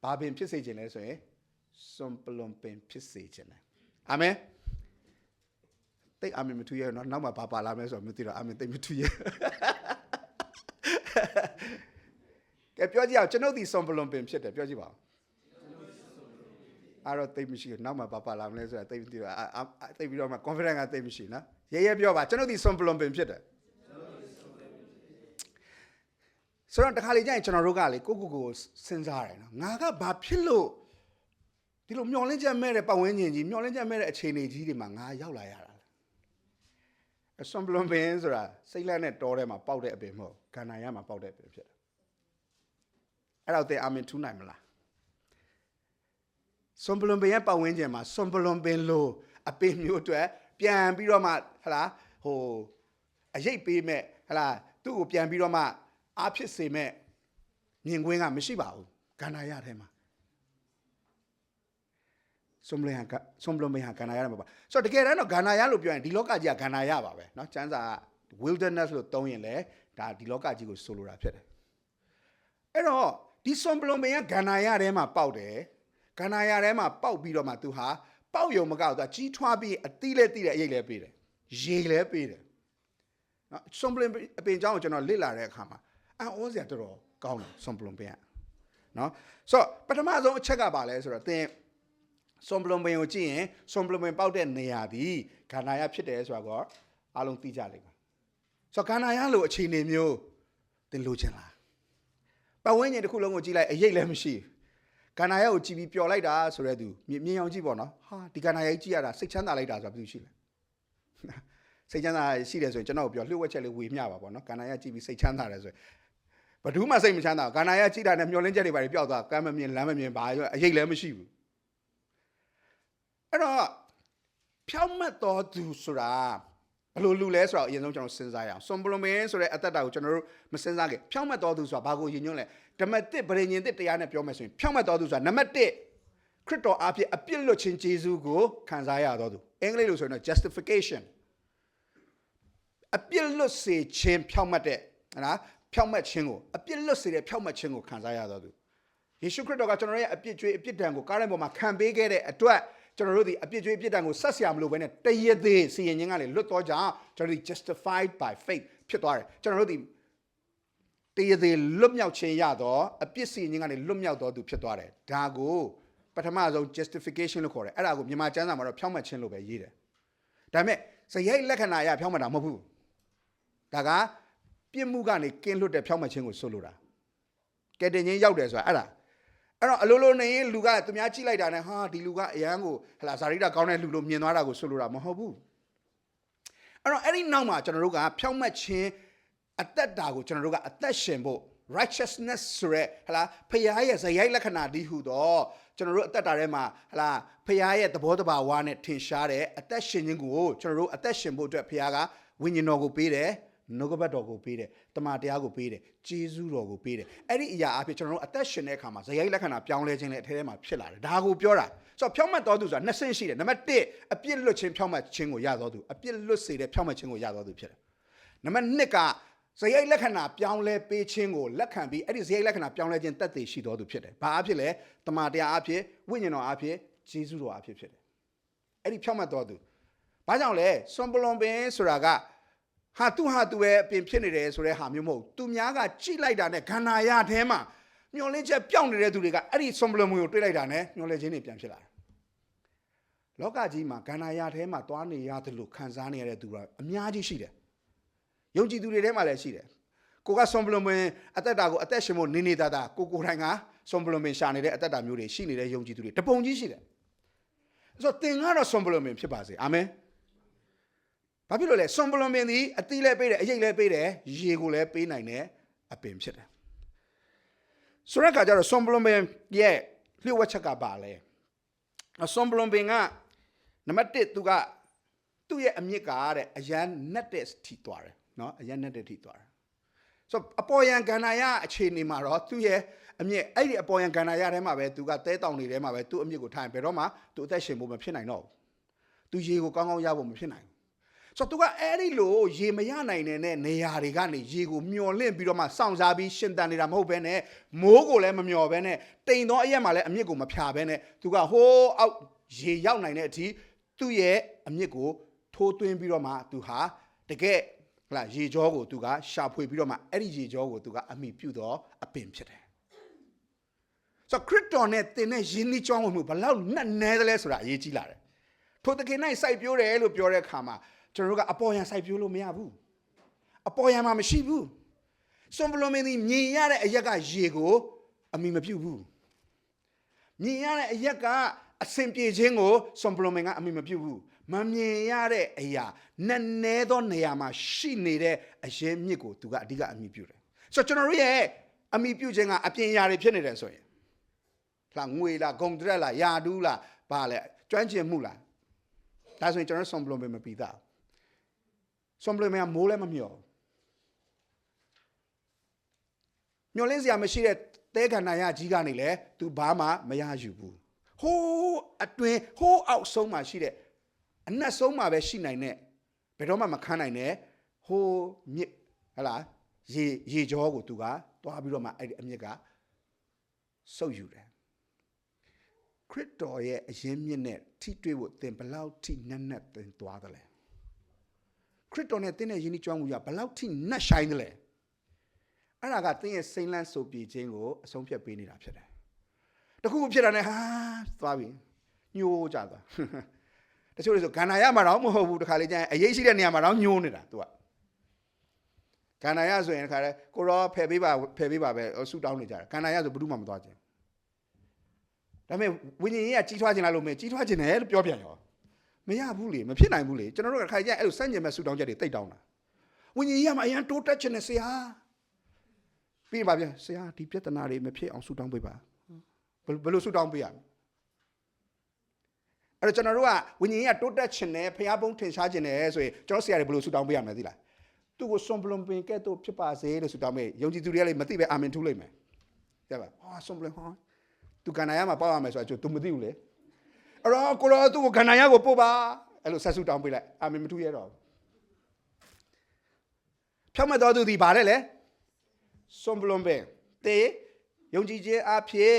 ဘာပင်ဖြစ်စေခြင်းလဲဆိုရင်စွန်ပလွန်ပင်ဖြစ်စေခြင်းလဲအာမင်တိတ်အာမင်မထူရနော်နောက်မှဘာပါလာမလဲဆိုတော့မသိတော့အာမင်တိတ်မထူရကဲပြောကြည့်အောင်ကျွန်ုပ်ဒီစွန်ပလွန်ပင်ဖြစ်တယ်ပြောကြည့်ပါဦး တော့တိတ်မရှိဘူးနောက်မှပါလာမလဲဆိုတာတိတ်ပြီးတော့မှ confidence ကတိတ်မရှိနော်ရဲပြောပါကျွန်တော်ဒီ son plumbing ဖြစ်တယ်ဆိုတော့တခါလေကြာရင်ကျွန်တော်တို့ကလေကိုစဉ်းစားရတယ်နော်ငါကဘာဖြစ်လို့ဒီလိုမျောလင်းချက်မဲ့တဲ့ပတ်ဝန်းကျင်ကြီးမျောလင်းချက်မဲ့တဲ့အခြေအနေကြီးတွေမှာငါရောက်လာရတာလဲ son plumbing ဆိုတာစိတ်လက်နဲ့တောထဲမှာပေါက်တဲ့အပင်မဟုတ်ဂန္ဓာရမှာပေါက်တဲ့အပင်ဖြစ်တယ်အဲ့တော့တဲ့အာမင်ထူးနိုင်မလားson plumbing ရဲ့ပတ်ဝန်းကျင်မှာ son plumbing လို့အပင်မျိုးအတွက်ပြန်ပြီးတော့မှဟလားဟိုအရေးပေးမဲ့ဟလားသူ့ကိုပြန်ပြီးတော့မှအားဖြစ်စေမဲ့မြင်ကွင်းကမရှိပါဘူးဂန္ဓာရထဲမှာson plumbing ဟာဂန္ဓာရမှာပါဆိုတော့တကယ်တမ်းတော့ဂန္ဓာရလို့ပြောရင်ဒီလောကကြီးကဂန္ဓာရပါပဲเนาะကျမ်းစာ wilderness လို့သုံးရင်လည်းဒါဒီလောကကြီးကိုဆိုလိုတာဖြစ်တယ်အဲ့တော့ဒီ son plumbing ကဂန္ဓာရထဲမှာပေါက်တယ်ဂန္ဓာရထဲမှာပေါက်ပြီးတော့မှသူဟာပေါက်ယုံမကောက်သူကကြီးထွားပြီးအသီးလဲသီးတယ်အရေးလဲပေးတယ်ရေလဲပေးတယ်เนาะ son plumbing အပင်ကြောင်းကိုကျွန်တော်လေ့လာတဲ့အခါမှာအံ့ဩစရာတော်တော်ကောင်းတယ် son plumbing ကเนาะဆိုတော့ပထမဆုံးအချက်ကပါလဲဆိုတော့သင် son plumbing ကိုကြည့်ရင် son plumbing ပေါက်တဲ့နေရာဒီဂန္ဓာရဖြစ်တယ်ဆိုတော့အားလုံးသိကြလိမ့်မယ်ဆိုတော့ဂန္ဓာရလို့အခြေအနေမျိုးသင်လိုချင်လားပတ်ဝန်းကျင်တစ်ခုလုံးကိုကြည့်လိုက်အရေးလည်းမရှိဂန္ဓာရကိုကြည့်ပြီးပျော်လိုက်တာဆိုတဲ့သူမြင်အောင်ကြည့်ပေါ့နော်ဟာဒီဂန္ဓာရကြီးကြည့်ရတာစိတ်ချမ်းသာလိုက်တာဆိုတာဘယ်သူရှိလဲစိတ်ချမ်းသာရှိတယ်ဆိုရင်ကျွန်တော်ပြောလျှို့ဝှက်ချက်လေးဝေမျှပါပေါ့နော်ဂန္ဓာရကြည့်ပြီးစိတ်ချမ်းသာတယ်ဆိုရင်ဘယ်သူမှစိတ်မချမ်းသာဘူးဂန္ဓာရကြည့်တာနဲ့မျောလင်းချက်တွေပါပျောက်သွားကမ်းမမြင်လမ်းမမြင်ပါအရေးလည်းမရှိဘူးအဲ့တော့ဖြောင့်မတ်တော်သူဆိုတာဘယ်လိုလူလဲဆိုတော့အရင်ဆုံးကျွန်တော်စဉ်းစားရအောင် son plumbing ဆိုတဲ့အတ္တတာကိုကျွန်တော်တို့မစဉ်းစားခင်ဖြောင့်မတ်တော်သူဆိုတာဘာကိုယဉ်ညွှန်းလဲဓမ္မတစ်ဗြိဉ္ဉ်တစ်တရားနဲ့ပြောမယ်ဆိုရင်ဖြောင့်မတ်တော်သူဆိုတာနံပါတ်1ခရစ်တော်အားဖြင့်အပြစ်လွတ်ခြင်းကျေးဇူးကိုခံစားရတော်သူအင်္ဂလိပ်လိုဆိုရင်တော့ justification အပြစ်လွတ်စေခြင်းဖြောင့်မတ်တဲ့နော်ဖြောင့်မတ်ခြင်းကိုအပြစ်လွတ်စေတဲ့ဖြောင့်မတ်ခြင်းကိုခံစားရတော်သူယေရှုခရစ်တော်ကကျွန်တော်ရဲ့အပြစ်ကြွေးအပြစ်ဒဏ်ကိုကားတိုင်းပေါ်မှာခံပေးခဲ့တဲ့အတွက်ကျွန်တော်တို့ဒီအပြစ်ကြွေးအပြစ်ဒဏ်ကိုဆက်ဆရာမလို့ပဲနဲ့တရသေးစီရင်ခြင်းကလည်းလွတ်တော့ကြောင့်ကျွန်တော်တို့ justified by faith ဖြစ်သွားတယ်ကျွန်တော်တို့ဒီတရသေးလွတ်မြောက်ခြင်းရတော့အပြစ်စီရင်ခြင်းကလည်းလွတ်မြောက်တော်သူဖြစ်သွားတယ်ဒါကိုပထမဆုံး justification လို့ခေါ်တယ်အဲ့ဒါကိုမြန်မာကျမ်းစာမှာတော့ဖြောင့်မတ်ခြင်းလို့ပဲရေးတယ်ဒါပေမဲ့စရိတ်လက္ခဏာအရဖြောင့်မတ်တာမဟုတ်ဘူးဒါကပြစ်မှုကနေကင်းလွတ်တဲ့ဖြောင့်မတ်ခြင်းကိုဆိုလိုတာကဲတင်ချင်းရောက်တယ်ဆိုတာအဲ့တော့အလိုလိုနေရင်လူကသူများကြည့်လိုက်တာနဲ့ဟာဒီလူကအရန်ကိုဟလာဇာရိတာကောင်းတဲ့လူလို့မြင်သွားတာကိုဆိုလိုတာမဟုတ်ဘူးအဲ့တော့အဲ့ဒီနောက်မှာကျွန်တော်တို့ကဖြောင့်မတ်ခြင်းအသက်တာကိုကျွန်တော်တို့ကအသက်ရှင်ဖို့ righteousness ဆိုရဲဟလာဖခင်ရဲ့ဇယိုက်လက္ခဏာတည်းဟူတော့ကျွန်တော်တို့အသက်တာထဲမှာဟလာဖခင်ရဲ့သဘောတဘာဝနဲ့ထင်ရှားတဲ့အသက်ရှင်ခြင်းကိုကျွန်တော်တို့အသက်ရှင်ဖို့အတွက်ဖခင်ကဝိညာဉ်တော်ကိုပေးတယ်နှုတ်ကပတ်တော်ကိုပေးတယ်တမန်တရားကိုပေးတယ်ကျေးဇူးတော်ကိုပေးတယ်အဲ့ဒီအရာအဖြစ်ကျွန်တော်တို့အသက်ရှင်တဲ့အခါမှာဇယိုက်လက္ခဏာပြောင်းလဲခြင်းနဲ့အထဲထဲမှာဖြစ်လာတယ်ဒါကိုပြောတာဆိုတော့ဖြောင့်မတ်တော်သူဆိုတာနှစ်ဆင့်ရှိတယ်နံပါတ်1အပြစ်လွတ်ခြင်းဖြောင့်မတ်ခြင်းကိုရတော်သူအပြစ်လွတ်စေတဲ့ဖြောင့်မတ်ခြင်းကိုရတော်သူဖြစ်တယ်နံပါတ်2ကဇယိုက်လက္ခဏာပြောင်းလဲပေးခြင်းကိုလက်ခံပြီးအဲ့ဒီဇယိုက်လက္ခဏာပြောင်းလဲခြင်းတတ်သိရှိတော်သူဖြစ်တယ်ဘာအဖြစ်လဲတမန်တရားအဖြစ်ဝိညာဉ်တော်အဖြစ်ကျေးဇူးတော်အဖြစ်ဖြစ်တယ်အဲ့ဒီဖြောင့်မတ်တော်သူဘာကြောင့်လဲson plumbingဆိုတာကဟာသူပဲအပင်ဖြစ်နေတယ်ဆိုတဲ့ဟာမျိုးမဟုတ်သူများကကြိလိုက်တာနဲ့ခန္ဓာရထဲမှာမျောလင်းချက်ပြောင်းနေတဲ့သူတွေကအဲ့ဒီ son plumbing ကိုတွေးလိုက်တာနဲ့မျောလင်းခြင်းတွေပြန်ဖြစ်လာတယ်လောကကြီးမှာခန္ဓာရထဲမှာသွားနေရတယ်လို့ခံစားနေရတဲ့သူကအများကြီးရှိတယ်ယုံကြည်သူတွေထဲမှာလည်းရှိတယ်ကိုက son plumbing အသက်တာကိုအသက်ရှင်ဖို့နေနေတာကိုတိုင်က son plumbing ရှာနေတဲ့အသက်တာမျိုးတွေရှိနေတဲ့ယုံကြည်သူတွေတပုံကြီးရှိတယ်ဆိုတော့သင်ကတော့ son plumbing ဖြစ်ပါစေအာမင်ဘာဖြစ်လို့လဲ son plumbing ဒီအသီးလဲပေးတယ်အရိပ်လဲပေးတယ်ရေကိုလည်းပေးနိုင်တဲ့အပင်ဖြစ်တယ်ဆိုတော့ကကြတော့ son plumbing ရဲ့လျှို့ဝှက်ချက်ကပါလဲ son plumbing ကနံပါတ်1သူ့ရဲ့အမြစ်ကတဲ့အရန်နက်တဲ့ထိသွားတယ်နော်အရန်နက်တဲ့ထိသွားတယ်ဆိုတော့အပေါ်ယံကန္နာယအခြေအနေမှာတော့သူ့ရဲ့အမြစ်အဲ့ဒီအပေါ်ယံကန္နာယထဲမှာပဲသူကတဲတောင်နေထဲမှာပဲသူ့အမြစ်ကိုထိုင်ဘယ်တော့မှသူအသက်ရှင်ဖို့မဖြစ်နိုင်တော့ဘူးသူရေကိုကောင်းကောင်းရဖို့မဖြစ်နိုင်ဘူးဆိုတော့သူကအဲ့ဒီလိုရေမရနိုင်တဲ့နေရာတွေကနေရေကိုမျောလင့်ပြီးတော့မှစောင့်စားပြီးရှင်သန်နေတာမဟုတ်ဘဲနဲ့မိုးကိုလည်းမမျောဘဲနဲ့တိမ်သောအရက်မှာလည်းအမြစ်ကိုမဖြာဘဲနဲ့သူကဟိုးအောက်ရေရောက်နိုင်တဲ့အထိသူ့ရဲ့အမြစ်ကိုထိုးသွင်းပြီးတော့မှသူဟာတကယ်ဟလာရေကြောကိုသူကရှာဖွေပြီးတော့မှအဲ့ဒီရေကြောကိုသူကအမိပြုတော့အပင်ဖြစ်တယ် ဆိုခရစ်တော်နဲ့သင်နဲ့ယဉ်ဤကြောင်းဝင်မှုဘလောက်နဲ့နဲတယ်လဲဆိုတာအရေးကြီးလာတယ်ထိုသခင်၌စိုက်ပျိုးတယ်လို့ပြောတဲ့အခါမှာကျွန်တော်တို့ကအပေါ်ယံစိုက်ပျိုးလို့မရဘူးအပေါ်ယံမှာမရှိဘူးစွန်ပလွန်မင်းဒီမြင်ရတဲ့အရက်ကရေကိုအမိမပြုတ်ဘူးမြင်ရတဲ့အရက်ကအစင်ပြေခြင်းကိုစွန်ပလွန်မင်းကအမိမပြုတ်ဘူးမမြင်ရတဲ့အရာနဲ့နဲသောနေရာမှာရှိနေတဲ့အရင်မြစ်ကိုသူကအဓိကအမိပြုတယ်ဆိုတော့ကျွန်တော်တို့ရဲ့အမိပြုခြင်းကအပြင်အရာတွေဖြစ်နေတယ်ဆိုရင်လာငွေလားဂုံတက်လားယာဒူးလားဘာလဲကျွမ်းကျင်မှုလားဒါဆိုရင်ကျွန်တော်စွန်ပလွန်မင်းမပြီးသားစွန်ပလွန်မင်းကမိုးလည်းမမျှော်မျောလင်းစရာမရှိတဲ့တဲခန္ဓာရကြီးကနေလဲသူဘာမှမရယူဘူးဟိုးအတွင်းဟိုးအောက်ဆုံးမှာရှိတဲ့အနက်ဆုံးမှာပဲရှိနိုင်တဲ့ဘယ်တော့မှမခန်းနိုင်တဲ့ဟိုးမြစ်ဟလားရေကြောကိုသူကတွားပြီးတော့မှအဲ့ဒီအမြစ်ကစုပ်ယူတယ်ခရစ်တော်ရဲ့အရင်မြစ်နဲ့ထိတွေ့ဖို့သင်ဘလောက်ထိနက်နက်သင်သွားတယ်လဲခရစ်တော်နဲ့သင်ရဲ့ယဉ်ကျေးကျွမ်းမှုရဘလောက်ထိနက်ဆိုင်တယ်လဲအဲ့ဒါကသင်ရဲ့စိမ့်လန်းဆိုပြေခြင်းကိုအဆုံးဖြတ်ပေးနေတာဖြစ်တယ်တခုခုဖြစ်တာနဲ့ဟာသွားပြီညှိုးကြသွားတချို့တွေဆိုဂန္ဓာရမှာတော့မဟုတ်ဘူးတခါလေကျရင်အရေးရှိတဲ့နေရာမှာတော့ညှိုးနေတာသူကဂန္ဓာရဆိုရင်တခါလေကိုရောဖယ်ပေးပါပဲဆူတောင်းနေကြတယ်ဂန္ဓာရဆိုဘယ်သူမှမသွားခြင်းဒါပေမဲ့ဝိညာဉ်ရေးကကြီးထွားခြင်းလားလို့မေးကြီးထွားခြင်းတယ်လို့ပြောပြန်ရောမရဘူးလေမဖြစ်နိုင်ဘူးလေကျွန်တော်တို့ကတခါကျရင်အဲ့လိုစန့်ကျင်မဲ့ဆူတောင်းချက်တွေတိတ်တောင်းတာဝိညာဉ်ရေးကမှအရင်တိုးတက်ခြင်းနဲ့ဆရာပြီးပါပြန်ဆရာဒီပြဿနာတွေမဖြစ်အောင်ဆူတောင်းပေးပါဘယ်လိုဆူတောင်းပေးရမလဲအဲ့တော့ကျွန်တော်တို့ကဝိညာဉ်ရေးကတိုးတက်ခြင်းနဲ့ဖျားပုံးထင်ရှားခြင်းနဲ့ဆိုရင်ကျွန်တော်ဆရာတွေဘယ်လိုဆူတောင်းပေးရမလဲသိလားသူ့ကိုစွန်ပလွန်ပင်ကဲ့သို့ဖြစ်ပါစေလို့ဆူတောင်းပေးယုံကြည်သူတွေကလည်းမသိပဲအာမင်ထူးလိုက်မယ်တဲ့ပါဟာစွန်ပလွန်ဟာသူကန္နာရမှာပေါက်ရမယ်ဆိုတာသူမသိဘူးလေအဲ့တော့ကိုရောသူ့ကိုကန္နာရကိုပို့ပါအဲ့လိုဆက်ဆူတောင်းပေးလိုက်အာမင်မထူးရတော့ဖြောက်မဲ့တော်သူဒီဗါတယ်လေစွန်ပလွန်ပင်တေယုံကြည်ခြင်းအဖြစ်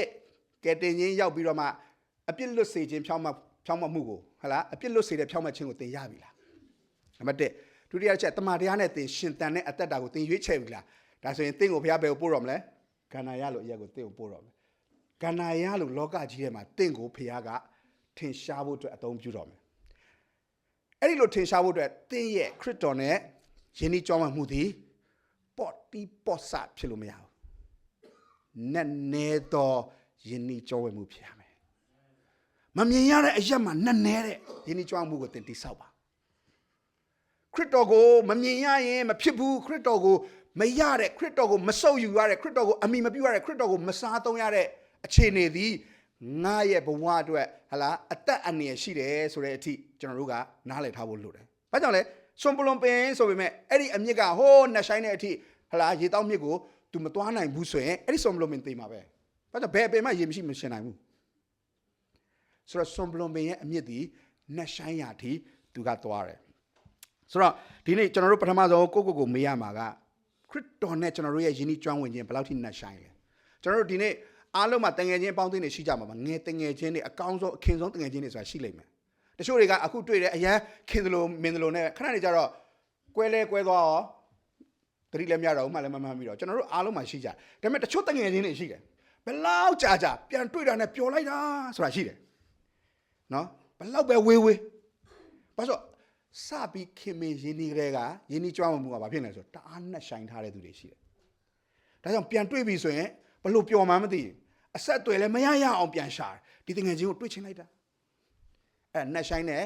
ကဲတင်ခြင်းရောက်ပြီးတော့မှအပြစ်လွတ်စေခြင်းဖြောက်မှမှုကိုဟလားအပြစ်လွတ်စေတဲ့ဖြောက်မှခြင်းကိုသင်ရပြီလားနံပါတ်1ဒုတိယချက်တမန်တရားနဲ့သင်ရှင်တန်တဲ့အသက်တာကိုသင်ရွေးချယ်ပြီလားဒါဆိုရင်သင်ကိုဘုရားဘယ်ကိုပို့တော့မလဲကန္နာရလို့အရက်ကိုသင်ကိုပို့တော့မယ်ကန္နာရလို့လောကကြီးထဲမှာသင်ကိုဘုရားကထင်ရှားဖို့အတွက်အသုံးပြုတော့မယ်အဲ့ဒီလိုထင်ရှားဖို့အတွက်သင်ရဲ့ခရစ်တော်နဲ့ယဉ်ဤကြောင်းမှမှုသည်ပေါ့တီပေါ့ဆဖြစ်လို့မရဘူးနက်နဲသောယဉ်ဤကြောင်းမှုဖြစ်ရမယ်မမြင်ရတဲ့အရက်မှာနက်နဲတဲ့ယဉ်ဤကြောင်းမှုကိုသင်တိဆောက်ပါခရစ်တော်ကိုမမြင်ရရင်မဖြစ်ဘူးခရစ်တော်ကိုမရတဲ့ခရစ်တော်ကိုမဆုပ်ယူရတဲ့ခရစ်တော်ကိုအမိမပြုရတဲ့ခရစ်တော်ကိုမစားသုံးရတဲ့အခြေအနေသည်ငါရဲ့ဘဝအတွက်ဟလားအသက်အန္တရာယ်ရှိတယ်ဆိုတဲ့အထိကျွန်တော်တို့ကနားလည်ထားဖို့လိုတယ်။ဘာကြောင့်လဲစွန်ပလွန်ပင်ဆိုပေမဲ့အဲ့ဒီအမြစ်ကဟိုးနှက်ဆိုင်တဲ့အထိဟလားရေတောက်မြစ်ကို तू မသွားနိုင်ဘူးဆိုရင်အဲ့ဒီစွန်ပလွန်ပင်သိမှာပဲ။ဘာကြောင့်ဘယ်အပင်မှရေမရှိမရှင်နိုင်ဘူး။ဆိုတော့စွန်ပလွန်ပင်ရဲ့အမြစ်ဒီနှက်ဆိုင်ရာအထိ तू ကသွားတယ်။ဆိုတော့ဒီနေ့ကျွန်တော်တို့ပထမဆုံးကိုမေးရမှာကခရစ်တော်နဲ့ကျွန်တော်တို့ရဲ့ယဉ်ဤကျွမ်းဝင်ခြင်းဘယ်လောက်ထိနှက်ဆိုင်လဲ။ကျွန်တော်တို့ဒီနေ့အားလုံးမှာတငယ်ချင်းပေါင်းသင်းတွေရှိကြမှာပါငယ်တငယ်ချင်းတွေအကောင်းဆုံးအခင်ဆုံးတငယ်ချင်းတွေဆိုတာရှိလိမ့်မယ်တချို့တွေကအခုတွေ့တယ်အရန်ခင်သလိုမင်းသလိုနဲ့ခဏနေကြတော့ကွဲလဲကွဲသွားရောတတိလည်းမရတော့ဘူးမှလည်းမမှန်ပြီးတော့ကျွန်တော်တို့အားလုံးမှာရှိကြတယ်ဒါပေမဲ့တချို့တငယ်ချင်းတွေရှိတယ်ဘယ်လောက်ကြာပြန်တွေ့တာနဲ့ပျော်လိုက်တာဆိုတာရှိတယ်နော်ဘယ်လောက်ပဲဝေးဘာလို့စပြီးခင်မင်းရင်းနှီးကလေးကရင်းနှီးကြွားမှုကဘာဖြစ်လဲဆိုတော့တအားနဲ့ဆိုင်ထားတဲ့သူတွေရှိတယ်ဒါကြောင့်ပြန်တွေ့ပြီဆိုရင်ဘလို့ပျော်မှမသိအဆက်အသွယ်လည်းမရအောင်ပြန်ရှာဒီတငယ်ချင်းကိုတွေ့ချင်းလိုက်တာအဲ့နှက်ဆိုင်နဲ့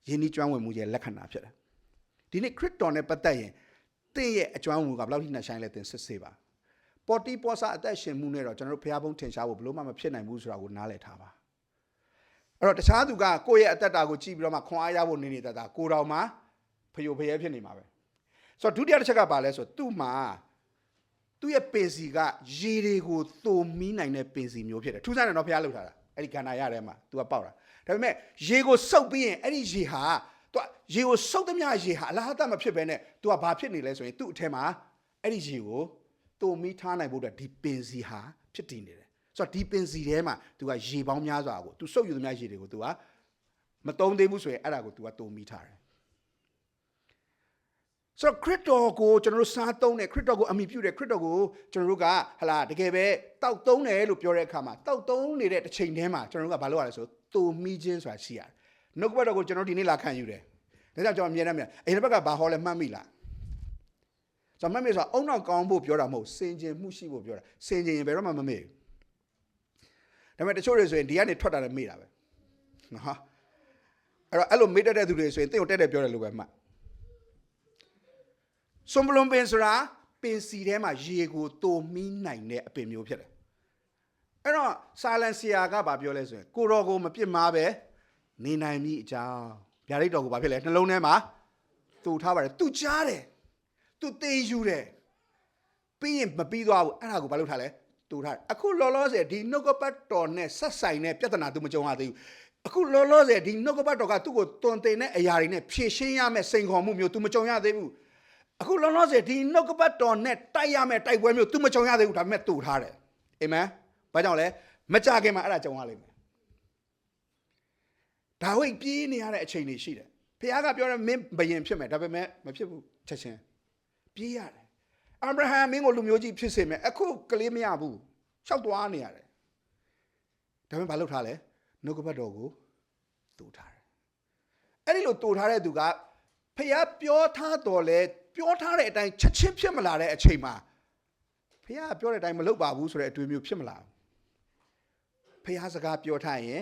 ယဉ်ဤကျွမ်းဝင်မှုရဲ့လက္ခဏာဖြစ်တယ်ဒီနေ့ခရစ်တော်နဲ့ပတ်သက်ရင်သင်ရဲ့အကျွမ်းဝင်မှုကဘယ်လောက်ထိနှက်ဆိုင်လဲသင်စစ်ဆေးပါပေါ်တီပေါ်ဆာအသက်ရှင်မှုနဲ့တော့ကျွန်တော်တို့ဘုရားဘုန်းထင်ရှားဖို့ဘလို့မှမဖြစ်နိုင်ဘူးဆိုတာကိုနားလည်ထားပါအဲ့တော့တခြားသူကကိုယ့်ရဲ့အသက်တာကိုကြည့်ပြီးတော့မှခွန်အားရဖို့နေနေတာကိုတော်မှာဖျို့ဖျဲဖြစ်နေမှာပဲဆိုတော့ဒုတိယတစ်ချက်ကဘာလဲဆိုသူ့မှာသူ့ရဲ့ပင်စီကရေတွေကိုသိုမီးနိုင်တဲ့ပင်စီမျိုးဖြစ်တယ်ထူးဆန်းတယ်နော်ဖျားလှုပ်ထားတာအဲ့ဒီကန္နာရထဲမှာ तू ကပေါက်တာဒါပေမဲ့ရေကိုစုပ်ပြီးရင်အဲ့ဒီရေဟာ तू ရေကိုစုပ်သမျှရေဟာအလားတမဖြစ်ဘဲနဲ့ तू ကဘာဖြစ်နေလဲဆိုရင်သူ့အထက်မှာအဲ့ဒီရေကိုသိုမီးထားနိုင်ဖို့အတွက်ဒီပင်စီဟာဖြစ်တည်နေတယ်ဆိုတော့ဒီပင်စီထဲမှာ तू ကရေပေါင်းများစွာကို तू စုပ်ယူသမျှရေတွေကို तू ကမတုံးသေးဘူးဆိုရင်အဲ့ဒါကို तू ကသိုမီးထားတယ် ဆိုခရစ်တော်ကိုကျွန်တော်တို့စားသုံးတယ်ခရစ်တော်ကိုအမိပြုတယ်ခရစ်တော်ကိုကျွန်တော်တို့ကဟလာတကယ်ပဲတောက်သုံးတယ်လို့ပြောတဲ့အခါမှာတောက်သုံးနေတဲ့တစ်ချိန်တည်းမှာကျွန်တော်တို့ကဘာလုပ်ရလဲဆိုတူမိခြင်းဆိုတာရှိရတယ်နှုတ်ကပတ်တော်ကိုကျွန်တော်ဒီနေ့လာခံယူတယ်ဒါကြောင့်ကျွန်တော်အမြဲတမ်းမြင်အဲ့ဒီဘက်ကဘာဟောလဲမှတ်မိလားဆိုတော့မှတ်မိဆိုအုံနောက်ကောင်းဖို့ပြောတာမဟုတ်စင်ကြင်မှုရှိဖို့ပြောတာစင်ကြင်ရင်ဘယ်တော့မှမမေ့ဘူးဒါပေမဲ့တချို့တွေဆိုရင်ဒီကနေထွက်တာလည်းမေ့တာပဲနော်အဲ့လိုမေ့တတ်တဲ့သူတွေဆိုရင်တင့်ကိုတက်တက်ပြောတယ်လို့ပဲမှတ်စွန်ပလွန်ပင်ဆိုတာပင်စီထဲမှာရေကိုတိုမီးနိုင်တဲ့အပင်မျိုးဖြစ်တယ်အဲ့တော့ဆာလန်ဆီယာကဘာပြောလဲဆိုရင်ကိုတော်ကိုမပြစ်မှားပဲနေနိုင်ပြီအကြောင်းဗျာဒိတ်တော်ကိုဘာဖြစ်လဲနှလုံးထဲမှာတူထားပါတယ်သူကြားတယ်သူသိယူတယ်ပြီးရင်မပြီးသွားဘူးအဲ့ဒါကိုဘာလုပ်ထားလဲတူထားတယ်အခုလောလောဆယ်ဒီနှုတ်ကပတ်တော်နဲ့ဆက်ဆိုင်တဲ့ပြဿနာသူမကြုံရသေးဘူးအခုလောလောဆယ်ဒီနှုတ်ကပတ်တော်ကသူ့ကိုတွန်တင်တဲ့အရာတွေနဲ့ဖြည့်ရှင်းရမယ့်စိန်ခေါ်မှုမျိုးသူမကြုံရသေးဘူးအခုလောလောဆယ်ဒီနှုတ်ကပတ်တော်နဲ့တိုက်ရမယ့်တိုက်ပွဲမျိုးသူမကြုံရသေးဘူးဒါပေမဲ့တူထားတယ်အာမင်ဘာကြောင့်လဲမကြခင်မှာအဲ့ဒါကြုံရလိမ့်မယ်ဒါဝိဒ်ပြေးနေရတဲ့အချိန်တွေရှိတယ်ဖခင်ကပြောတယ်မင်းဘယင်ဖြစ်မယ်ဒါပေမဲ့မဖြစ်ဘူးချက်ချင်းပြေးရတယ်အာဗြဟံမင်းကိုလူမျိုးကြီးဖြစ်စေမယ်အခုကလေးမရဘူးရှောက်သွားနေရတယ်ဒါပေမဲ့ဘာလုပ်ထားလဲနှုတ်ကပတ်တော်ကိုတူထားတယ်အဲ့ဒီလိုတူထားတဲ့သူကဖခင်ပြောထားတော်လဲပြောထားတဲ့အတိုင်းချက်ချင်းဖြစ်မလာတဲ့အချိန်မှာဖခင်ကပြောတဲ့အတိုင်းမလုပ်ပါဘူးဆိုတဲ့အတွေ့အမျိုးဖြစ်မလာဘူးဖခင်စကားပြောထားရင်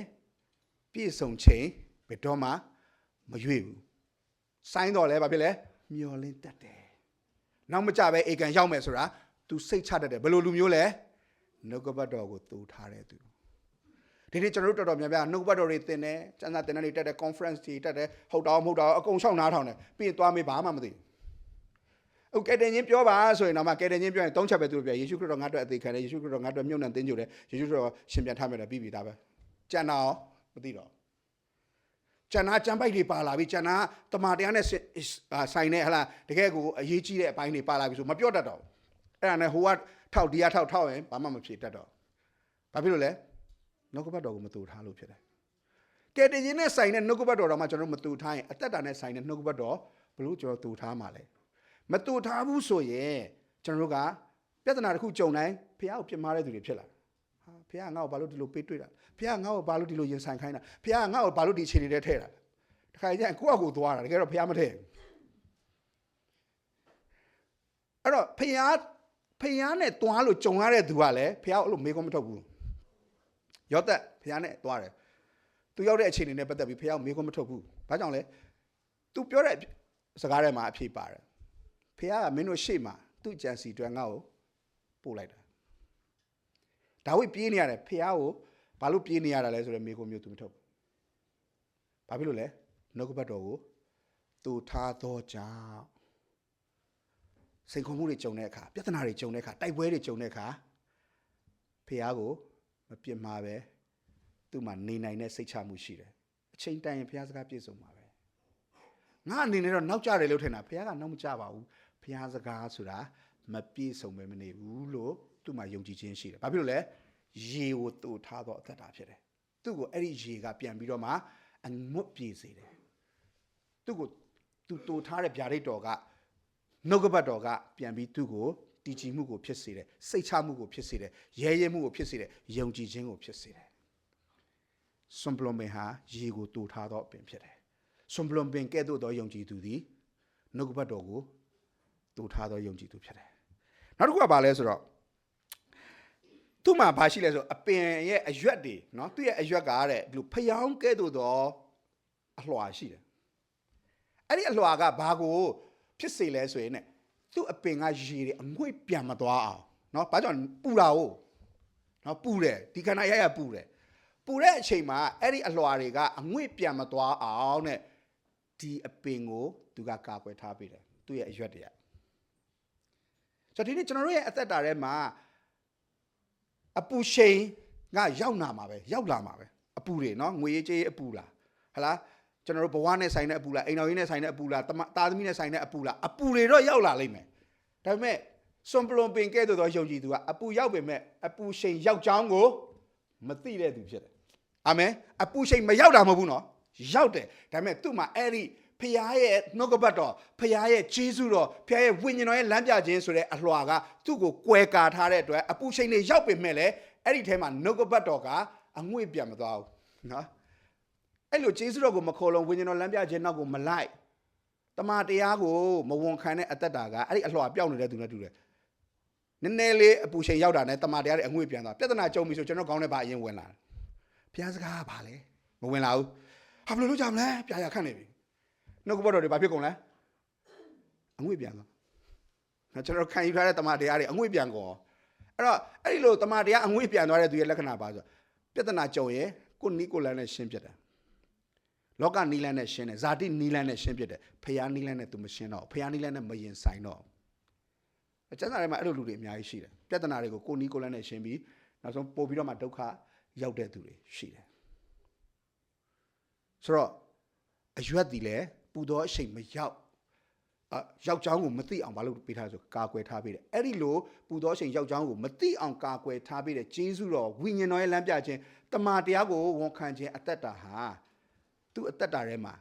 ပြည့်စုံချိန်ဘယ်တော့မှမရွေ့ဘူးဆိုင်းတော်လဲဘာဖြစ်လဲမျောလင်းတတ်တယ်နောက်မကြပဲအေကန်ရောက်မယ်ဆိုတာ तू စိတ်ချတတ်တယ်ဘယ်လိုလူမျိုးလဲနှုတ်ကပတ်တော်ကိုတူထားတဲ့သူဒီနေ့ကျွန်တော်တို့တော်တော်များများနှုတ်ကပတ်တော်တွေသင်တယ်ကျမ်းစာသင်တန်းတွေတက်တယ် conference တွေတက်တယ်ဟုတ်တော့မဟုတ်တော့အကုန်ရှောက်နားထောင်တယ်ပြီးရင်သွားမေးဘာမှမသိဘူးကဲတင်ချင်းပြောပါဆိုရင်တော့မှကဲတင်ချင်းပြောရင်သုံးချက်ပဲသူပြောယေရှုခရစ်တော်ငါ့အတွက်အသေးခံတယ်ယေရှုခရစ်တော်ငါ့အတွက်မြုပ်နှံသင်ကြတယ်ယေရှုခရစ်တော်ရှင်ပြန်ထားမယ်တယ်ပြီးပြီဒါပဲကျန်တာမသိတော့ကျန်တာကျမ်းပိုက်တွေပါလာပြီကျန်တာတမန်တရားနဲ့ဆိုင်နေဟလားတကယ်ကိုအရေးကြီးတဲ့အပိုင်းတွေပါလာပြီဆိုမပြောတတ်တော့အဲ့ဒါနဲ့ဟိုကထောက်ဒီကထောက်ရင်ဘာမှမဖြစ်တတ်တော့ဘာဖြစ်လို့လဲနှုတ်ကပတ်တော်ကိုမတူထားလို့ဖြစ်တယ်ကဲတင်ချင်းနဲ့ဆိုင်တဲ့နှုတ်ကပတ်တော်တော့မှကျွန်တော်တို့မတူထားရင်အသက်တာနဲ့ဆိုင်တဲ့နှုတ်ကပတ်တော်ဘလို့ကျွန်တော်တူထားမှာလဲမတူထားဘူးဆိုရင်ကျွန်တော်တို့ကပြဿနာတစ်ခုကြုံတိုင်းဖះကိုပြစ်မှားတဲ့သူတွေဖြစ်လာဟာဖះကငါ့ကိုဘာလို့ဒီလိုပေးတွေ့တာဖះကငါ့ကိုဘာလို့ဒီလိုရင်ဆိုင်ခိုင်းတာဖះကငါ့ကိုဘာလို့ဒီအခြေအနေတွေထဲတာတခါကျရင်ကိုယ့်အကူသွားတာတကယ်တော့ဖះမထဲအဲ့တော့ဖះနဲ့တွားလို့ကြုံရတဲ့သူကလည်းဖះကိုအဲ့လိုမေးခွန်းမထုတ်ဘူးရောသက်ဖះနဲ့တွားတယ်သူရောက်တဲ့အခြေအနေနဲ့ပတ်သက်ပြီးဖះကိုမေးခွန်းမထုတ်ဘူးဘာကြောင့်လဲသူပြောတဲ့စကားထဲမှာအဖြေပါတယ်ဖះကမင်းတို့ရှေ့မှာသူ့ကြံစီတွင်ငါ့ကိုပို့လိုက်တာဒါဝိဒ်ပြေးနေရတယ်ဖះကိုဘာလို့ပြေးနေရတာလဲဆိုတော့မေခွန်းမျိုးသူမထုတ်ဘူးဘာဖြစ်လို့လဲနှုတ်ကပတ်တော်ကိုသူထားသောကြောင့်စိန်ခေါ်မှုတွေကြုံတဲ့အခါပြဿနာတွေကြုံတဲ့အခါတိုက်ပွဲတွေကြုံတဲ့အခါဖះကိုမပြစ်မှာပဲသူ့မှာနေနိုင်တဲ့စိတ်ချမှုရှိတယ်အချိန်တိုင်းရင်ဖះစကားပြည့်စုံမှာပဲငါအနေနဲ့တော့နောက်ကျတယ်လို့ထင်တာဖះကနောက်မကျပါဘူးဖះစကားဆိုတာမပြည့်စုံပဲမနေဘူးလို့သူ့မှာယုံကြည်ခြင်းရှိတယ်ဘာဖြစ်လို့လဲရေကိုတူထားတော့အသက်တာဖြစ်တယ်သူ့ကိုအဲ့ဒီရေကပြန်ပြီးတော့မှအငွတ်ပြေစေတယ်သူ့ကိုသူတူထားတဲ့ဗျာဒိတ်တော်ကနှုတ်ကပတ်တော်ကပြန်ပြီးသူ့ကိုတည်ကြည်မှုကိုဖြစ်စေတယ်စိတ်ချမှုကိုဖြစ်စေတယ်ရဲရဲမှုကိုဖြစ်စေတယ်ယုံကြည်ခြင်းကိုဖြစ်စေတယ်စွန်ပလွန်ပင်ဟာရေကိုတူထားတော့ပင်ဖြစ်တယ်စွန်ပလွန်ပင်ကဲ့သို့သောယုံကြည်သူသည်နှုတ်ကပတ်တော်ကိုတူထားသောယုံကြည်သူဖြစ်တယ်နောက်တစ်ခုကဘာလဲဆိုတော့သူ့မှာဘာရှိလဲဆိုအပင်ရဲ့အရွက်တွေနော်သူ့ရဲ့အရွက်ကတဲ့ဒီလိုဖျောင်းကဲ့သို့သောအလွှာရှိတယ်အဲ့ဒီအလွှာကဘာကိုဖြစ်စေလဲဆိုရင်ねသူ့အပင်ကရေတွေအငွေ့ပြန်မသွားအောင်နော်ဘာကြောင့်ပူတာဟုတ်နော်ပူတယ်ဒီခန္ဓာရပူတယ်ပူတဲ့အချိန်မှာအဲ့ဒီအလွှာတွေကအငွေ့ပြန်မသွားအောင်နဲ့ဒီအပင်ကိုသူကကာကွယ်ထားပေးတယ်သူ့ရဲ့အရွက်တွေကဆိုတော့ဒီနေ့ကျွန်တော်တို့ရဲ့အသက်တာထဲမှာအပူရှိန်ကရောက်လာမှာပဲအပူတွေနော်ငွေကြေးအပူလားဟလားကျွန်တော်တို့ဘဝနဲ့ဆိုင်တဲ့အပူလားအိမ်တော်ကြီးနဲ့ဆိုင်တဲ့အပူလားသားသမီးနဲ့ဆိုင်တဲ့အပူလားအပူတွေတော့ရောက်လာလိမ့်မယ်ဒါပေမဲ့စွန်ပလွန်ပင်ကဲ့သို့သောယုံကြည်သူကအပူရောက်ပေမဲ့အပူရှိန်ရောက်ကြောင်းကိုမသိတဲ့သူဖြစ်တယ်အာမင်အပူရှိန်မရောက်တာမဟုတ်ဘူးနော်ရောက်တယ်ဒါပေမဲ့သူ့မှာအဲ့ဒီ ဖခင်ရဲ့နှုတ်ကပတ်တော်ဖခင်ရဲ့ဂျေဇုတော်ဖခင်ရဲ့ဝိညာဉ်တော်ရဲ့လမ်းပြခြင်းဆိုတဲ့အလွှာကသူ့ကိုကွယ်ကာထားတဲ့အတွက်အပူချိန်တွေရောက်ပေမဲ့လည်းအဲ့ဒီထဲမှာနှုတ်ကပတ်တော်ကအငွေ့ပြန်မသွားဘူးနော်အဲ့လိုဂျေဇုတော်ကိုမခေါ်လုံးဝိညာဉ်တော်လမ်းပြခြင်းနောက်ကိုမလိုက်တမန်တရားကိုမဝန်ခံတဲ့အသက်တာကအဲ့ဒီအလွှာပြောင်းနေတဲ့သူနဲ့တူတယ်နည်းနည်းလေးအပူချိန်ရောက်တာနဲ့တမန်တရားတွေအငွေ့ပြန်သွားပြဿနာကြုံပြီဆိုကျွန်တော်ခေါင်းထဲပါအရင်ဝင်လာတယ်ဘုရားစကားကဘာလဲမဝင်လာဘူးဟာဘယ်လိုလုပ်ကြမလဲပြာရခန့်နေပြီနှုတ်ကပတ်တော်တွေဘာဖြစ်ကုန်လဲအငွေ့ပြန်သွားကျွန်တော်ခံယူထားတဲ့တမန်တရားတွေအငွေ့ပြန်ကုန်အဲ့တော့အဲ့ဒီလိုတမန်တရားအငွေ့ပြန်သွားတဲ့သူရဲ့လက္ခဏာပါဆိုပြဿနာကြုံရင်ကိုနီကိုလန်နဲ့ရှင်းပြတယ်လောကနီလန်နဲ့ရှင်းတယ်ဇာတိနီလန်နဲ့ရှင်းပြတယ်ဖျားနီလန်နဲ့သူမရှင်းတော့ဖျားနီလန်နဲ့မရင်ဆိုင်တော့အကျဉ်းသားတွေမှာအဲ့လိုလူတွေအများကြီးရှိတယ်ပြဿနာတွေကိုကိုနီကိုလန်နဲ့ရှင်းပြီးနောက်ဆုံးပို့ပြီးတော့မှဒုက္ခရောက်တဲ့သူတွေရှိတယ်ဆိုတော့အရွက်ဒီလေပူသောအချိန်မရောက်ယောက်ျောင်းကိုမသိအောင်ဘာလို့ပေးထားဆိုကာကွယ်ထားပေးတယ်အဲ့ဒီလိုပူသောအချိန်ယောက်ျောင်းကိုမသိအောင်ကာကွယ်ထားပေးတယ်ဂျေဇုတော်ဝိညာဉ်တော်ရဲ့လမ်းပြခြင်းတမန်တရားကိုဝန်ခံခြင်းအသက်တာဟာသူ့အသက်တာထဲမှာ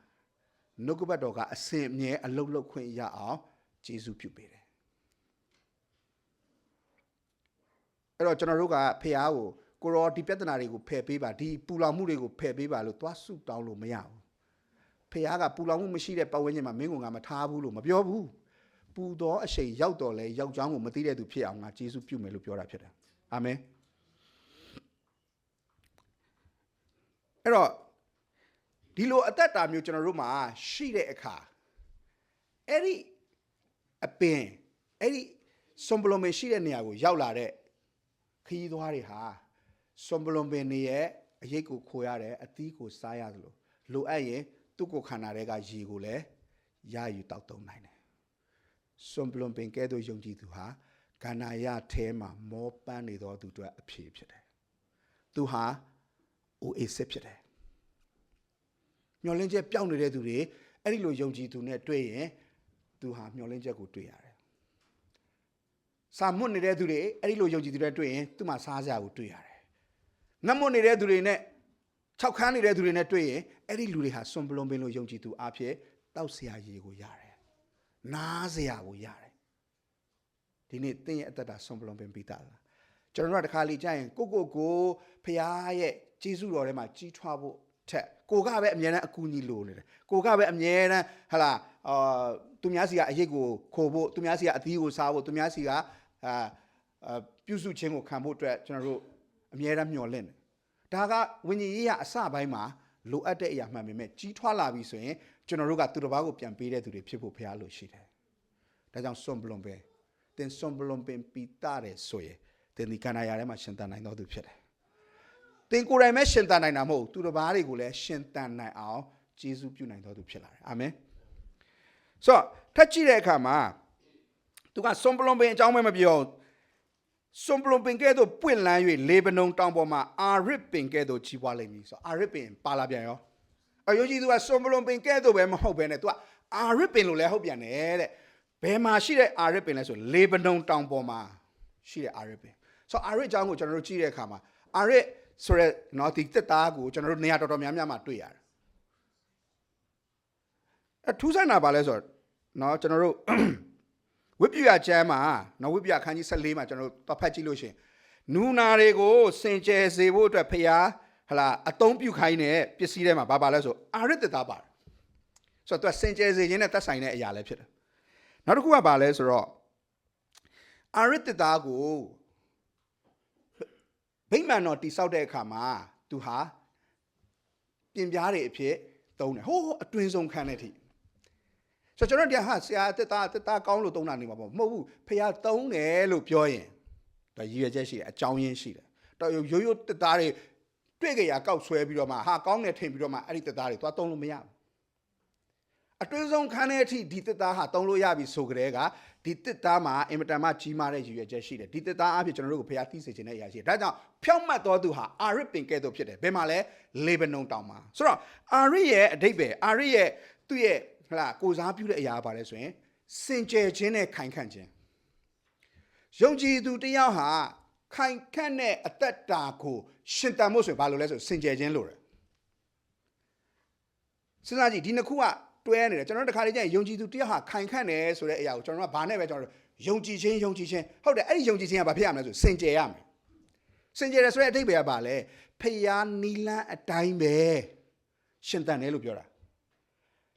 နှုတ်ကပတ်တော်ကအစဉ်အမြဲအလုတ်လုတ်ခွင့်ရအောင်ဂျေဇုပြုပေးတယ်အဲ့တော့ကျွန်တော်တို့ကဖခင်ကိုကိုရောဒီပြဿနာတွေကိုဖယ်ပေးပါဒီပူလောင်မှုတွေကိုဖယ်ပေးပါလို့သွားဆုတောင်းလို့မရဘူးဖခင်ကပူလောင်မှုမရှိတဲ့ပတ်ဝန်းကျင်မှာမင်းကမထားဘူးလို့မပြောဘူးပူသောအချိန်ရောက်တော့လဲယောက်ျောင်းကိုမသိတဲ့သူဖြစ်အောင်ငါဂျေဇုပြုမယ်လို့ပြောတာဖြစ်တယ်အာမင်အဲ့တော့ဒီလိုအသက်တာမျိုးကျွန်တော်တို့မှာရှိတဲ့အခါအဲ့ဒီအပင်အဲ့ဒီစွန်ဘလုံးပင်ရှိတဲ့နေရာကိုရောက်လာတဲ့ခရီးသွားတွေဟာစွန်ဘလုံးပင်ရဲ့အရိပ်ကိုခိုရတယ်အသီးကိုစားရသလိုလိုအပ်ရင်သူ့ကိုခန္ဓာတွေကရေကိုလည်းရယူတောက်သုံးနိုင်တယ်စွန်ဘလုံးပင်ကဲ့သို့ယုံကြည်သူဟာခန္ဓာရထဲမှာမောပန်းနေသောသူတို့အဖြေဖြစ်တယ်သူဟာအိုအေစစ်ဖြစ်တယ်မျောလင်းချက်ပြောင်းနေတဲ့သူတွေအဲ့ဒီလိုယုံကြည်သူနဲ့တွေ့ရင်သူဟာမျောလင်းချက်ကိုတွေ့ရတယ်။စာမွတ်နေတဲ့သူတွေအဲ့ဒီလိုယုံကြည်သူတွေတွေ့ရင်သူ့မှာစားစရာကိုတွေ့ရတယ်။ငတ်မွတ်နေတဲ့သူတွေနဲ့ခြောက်ခမ်းနေတဲ့သူတွေနဲ့တွေ့ရင်အဲ့ဒီလူတွေဟာစွန်ပလွန်ပင်လိုယုံကြည်သူအဖြစ်တောက်စရာရေကိုရတယ်။နားစရာကိုရတယ်။ဒီနေ့သင်ရဲ့အသက်တာစွန်ပလွန်ပင်ပြီးသားလား။ကျွန်တော်တို့ကတခါလေကြာရင်ကိုဖခင်ရဲ့ဂျေဇုတော်ထဲမှာကြီးထွားဖို့ထက်ကိုကပဲအမြဲတမ်းအကူအညီလိုနေတယ်ကိုကပဲအမြဲတမ်းဟလာသူများစီကအရေးကိုခိုဖို့သူများစီကအသီးကိုစားဖို့သူများစီကပြုစုခြင်းကိုခံဖို့အတွက်ကျွန်တော်တို့အမြဲတမ်းမျှော်လင့်တယ်ဒါကဝိညာဉ်ရေးရအစပိုင်းမှာလိုအပ်တဲ့အရာမှန်ပေမဲ့ကြီးထွားလာပြီဆိုရင်ကျွန်တော်တို့ကသူတစ်ပါးကိုပြန်ပေးတဲ့သူတွေဖြစ်ဖို့ဖရားလိုရှိတယ်ဒါကြောင့်စွန်ပလွန်ပင်တင်စွန်ပလွန်ပင်ပီတာတယ်ဆိုရင်တင်ဒီကနာယာထဲမှာရှင်သန်နိုင်တော်သူဖြစ်တယ်သင်ကိုယ်တိုင်ပဲရှင်သန်နိုင်တာမဟုတ်သူတစ်ပါးတွေကိုလည်းရှင်သန်နိုင်အောင်ဂျေဇုပြုနိုင်တော်သူဖြစ်လာတယ်အာမင်ဆိုတော့ထပ်ကြည့်တဲ့အခါမှာသူကစွန်ပလွန်ပင်အကြောင်းပဲမပြောစွန်ပလွန်ပင်ကဲ့သို့ပွင့်လန်း၍လေဗနုန်တောင်ပေါ်မှာအာရစ်ပင်ကဲ့သို့ကြီးပွားလိမ့်မည်ဆိုအာရစ်ပင်ပါလာပြန်ရောအယုံကြည်သူကစွန်ပလွန်ပင်ကဲ့သို့ပဲမဟုတ်ဘဲနဲ့သူကအာရစ်ပင်လို့လည်းဟုတ်ပြန်တယ်တဲ့ဘယ်မှာရှိတဲ့အာရစ်ပင်လဲဆိုလေဗနုန်တောင်ပေါ်မှာရှိတဲ့အာရစ်ပင်ဆိုအာရစ်အကြောင်းကိုကျွန်တော်တို့ကြည့်တဲ့အခါမှာအာရစ်ဆိုရဲနော်ဒီတက်သားကိုကျွန်တော်တို့နေရာတော်တော်များများမှာတွေ့ရတယ်အထူးဆန်းတာပါလဲဆိုတော့နော်ကျွန်တော်တို့ဝိပ္ပယကျမ်းမှာနော်ဝိပ္ပယခန်းကြီး14မှာကျွန်တော်တို့ဖတ်ကြည့်လို့ရှိရင်နူနာတွေကိုစင်ကြယ်စေဖို့အတွက်ဖျားဟလာအသုံးပြုခိုင်းတဲ့ပစ္စည်းထဲမှာဘာပါလဲဆိုအာရစ်တက်သားပါတယ်ဆိုတော့သူကစင်ကြယ်စေခြင်းနဲ့သက်ဆိုင်တဲ့အရာလည်းဖြစ်တယ်နောက်တစ်ခုကဘာလဲဆိုတော့အာရစ်တက်သားကိုဗိမာန်တော်တိဆောက်တဲ့အခါမှာသူဟာပြင်ပြားတွေအဖြစ်သုံးတယ်ဟိုးအတွင်းဆုံးခန်းတဲ့အထိဆိုတော့ကျွန်တော်တရားဟာဆရာတက်သားကောင်းလို့သုံးတာနေမှာပေါ့မဟုတ်ဘူးဖះသုံးတယ်လို့ပြောရင်ဒါရည်ရွယ်ချက်ရှိတယ်အကြောင်းရင်းရှိတယ်တော့ရိုးရိုးတက်သားတွေတွေ့ကြရကောက်ဆွဲပြီးတော့မှဟာကောင်းတယ်ထင်ပြီးတော့မှအဲ့ဒီတက်သားတွေသွားသုံးလို့မရဘူးအတွင်းဆုံးခန်းတဲ့အထိဒီတက်သားဟာသုံးလို့ရပြီဆိုကြတဲ့ကဒီတက်သားမှာအင်မတန်မှကြီးမားတဲ့ရည်ရွယ်ချက်ရှိတယ်ဒီတက်သားအဖြစ်ကျွန်တော်တို့ကိုဖះသိစေခြင်းတဲ့အရာရှိတယ်ဒါကြောင့်ဖြောင့်မတ်တော်သူဟာအာရစ်ပင်ကဲ့သို့ဖြစ်တယ်ဘယ်မှာလဲလေဗနုန်တောင်မှာဆိုတော့အာရစ်ရဲ့အဓိပ္ပာယ်အာရစ်ရဲ့သူ့ရဲ့ဟလာကိုစားပြုတဲ့အရာပါလဲဆိုရင်စင်ကြယ်ခြင်းနဲ့ခိုင်ခန့်ခြင်းယုံကြည်သူတယောက်ဟာခိုင်ခန့်တဲ့အသက်တာကိုရှင်သန်ဖို့ဆိုရင်ဘာလို့လဲဆိုစင်ကြယ်ခြင်းလို့ရယ်စဉ်းစားကြည့်ဒီနှစ်ခုက တွဲနေတယ်ကျွန်တော်တို့တစ်ခါလေကျရင်ယုံကြည်သူတယောက်ဟာခိုင်ခန့်တယ်ဆိုတဲ့အရာကိုကျွန်တော်တို့ကဘာနဲ့ပဲကျွန်တော်တို့ယုံကြည်ခြင်းဟုတ်တယ်အဲ့ဒီယုံကြည်ခြင်းကဘာဖြစ်ရမလဲဆိုစင်ကြယ်ရမယ်စင်ကြယ်တယ်ဆိုတဲ့အဓိပ္ပာယ်ကဘာလဲဖျားနီလန်းအတိုင်းပဲရှင်သန်တယ်လို့ပြောတာ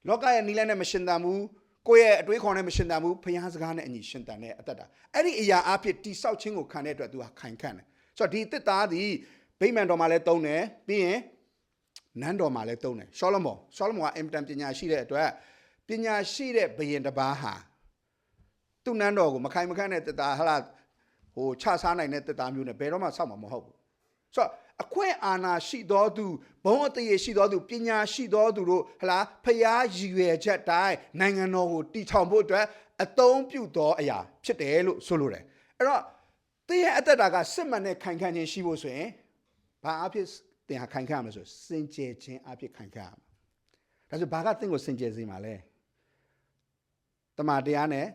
လောကရဲ့နီလန်းနဲ့မရှင်သန်ဘူးကိုယ့်ရဲ့အတွေးခေါ်နဲ့မရှင်သန်ဘူးဖျားစကားနဲ့အညီရှင်သန်တဲ့အသက်တာအဲ့ဒီအရာအဖြစ်တိဆောက်ခြင်းကိုခံတဲ့အတွက်သူဟာခိုင်ခန့်တယ်ဆိုတော့ဒီတစ်သားသည်ဗိမာန်တော်မှာလည်းတုံးတယ်ပြီးရင်နန်းတော်မှာလည်းတုံးတယ်ရှောလမုန်ကအင်တန်ပညာရှိတဲ့အတွက်ပညာရှိတဲ့ဘုရင်တစ်ပါးဟာသူ့နန်းတော်ကိုမခိုင်မခန့်တဲ့တစ်သားဟလာဟိုချစားနိုင်တဲ့တစ်သားမျိုးနဲ့ဘယ်တော့မှဆောက်မှာမဟုတ်ဘူးဆိုတော့အခွင့်အာဏာရှိသောသူဘုံအတရေရှိသောသူပညာရှိသောသူတို့ဟလာဖျားရည်ရွယ်ချက်တိုင်းနိုင်ငံတော်ကိုတည်ထောင်ဖို့အတွက်အသုံးပြုသောအရာဖြစ်တယ်လို့ဆိုလိုတယ်အဲ့တော့တင်းရဲ့အသက်တာကစစ်မှန်တဲ့ခိုင်ခန့်ခြင်းရှိဖို့ဆိုရင်ဘာအဖြစ်တင်ဟာခိုင်ခန့်ရမလဲဆိုစင်ကြယ်ခြင်းအဖြစ်ခိုင်ခန့်ရမှာဒါဆိုဘာကတင့်ကိုစင်ကြယ်စေမှာလဲတမန်တရားနဲ့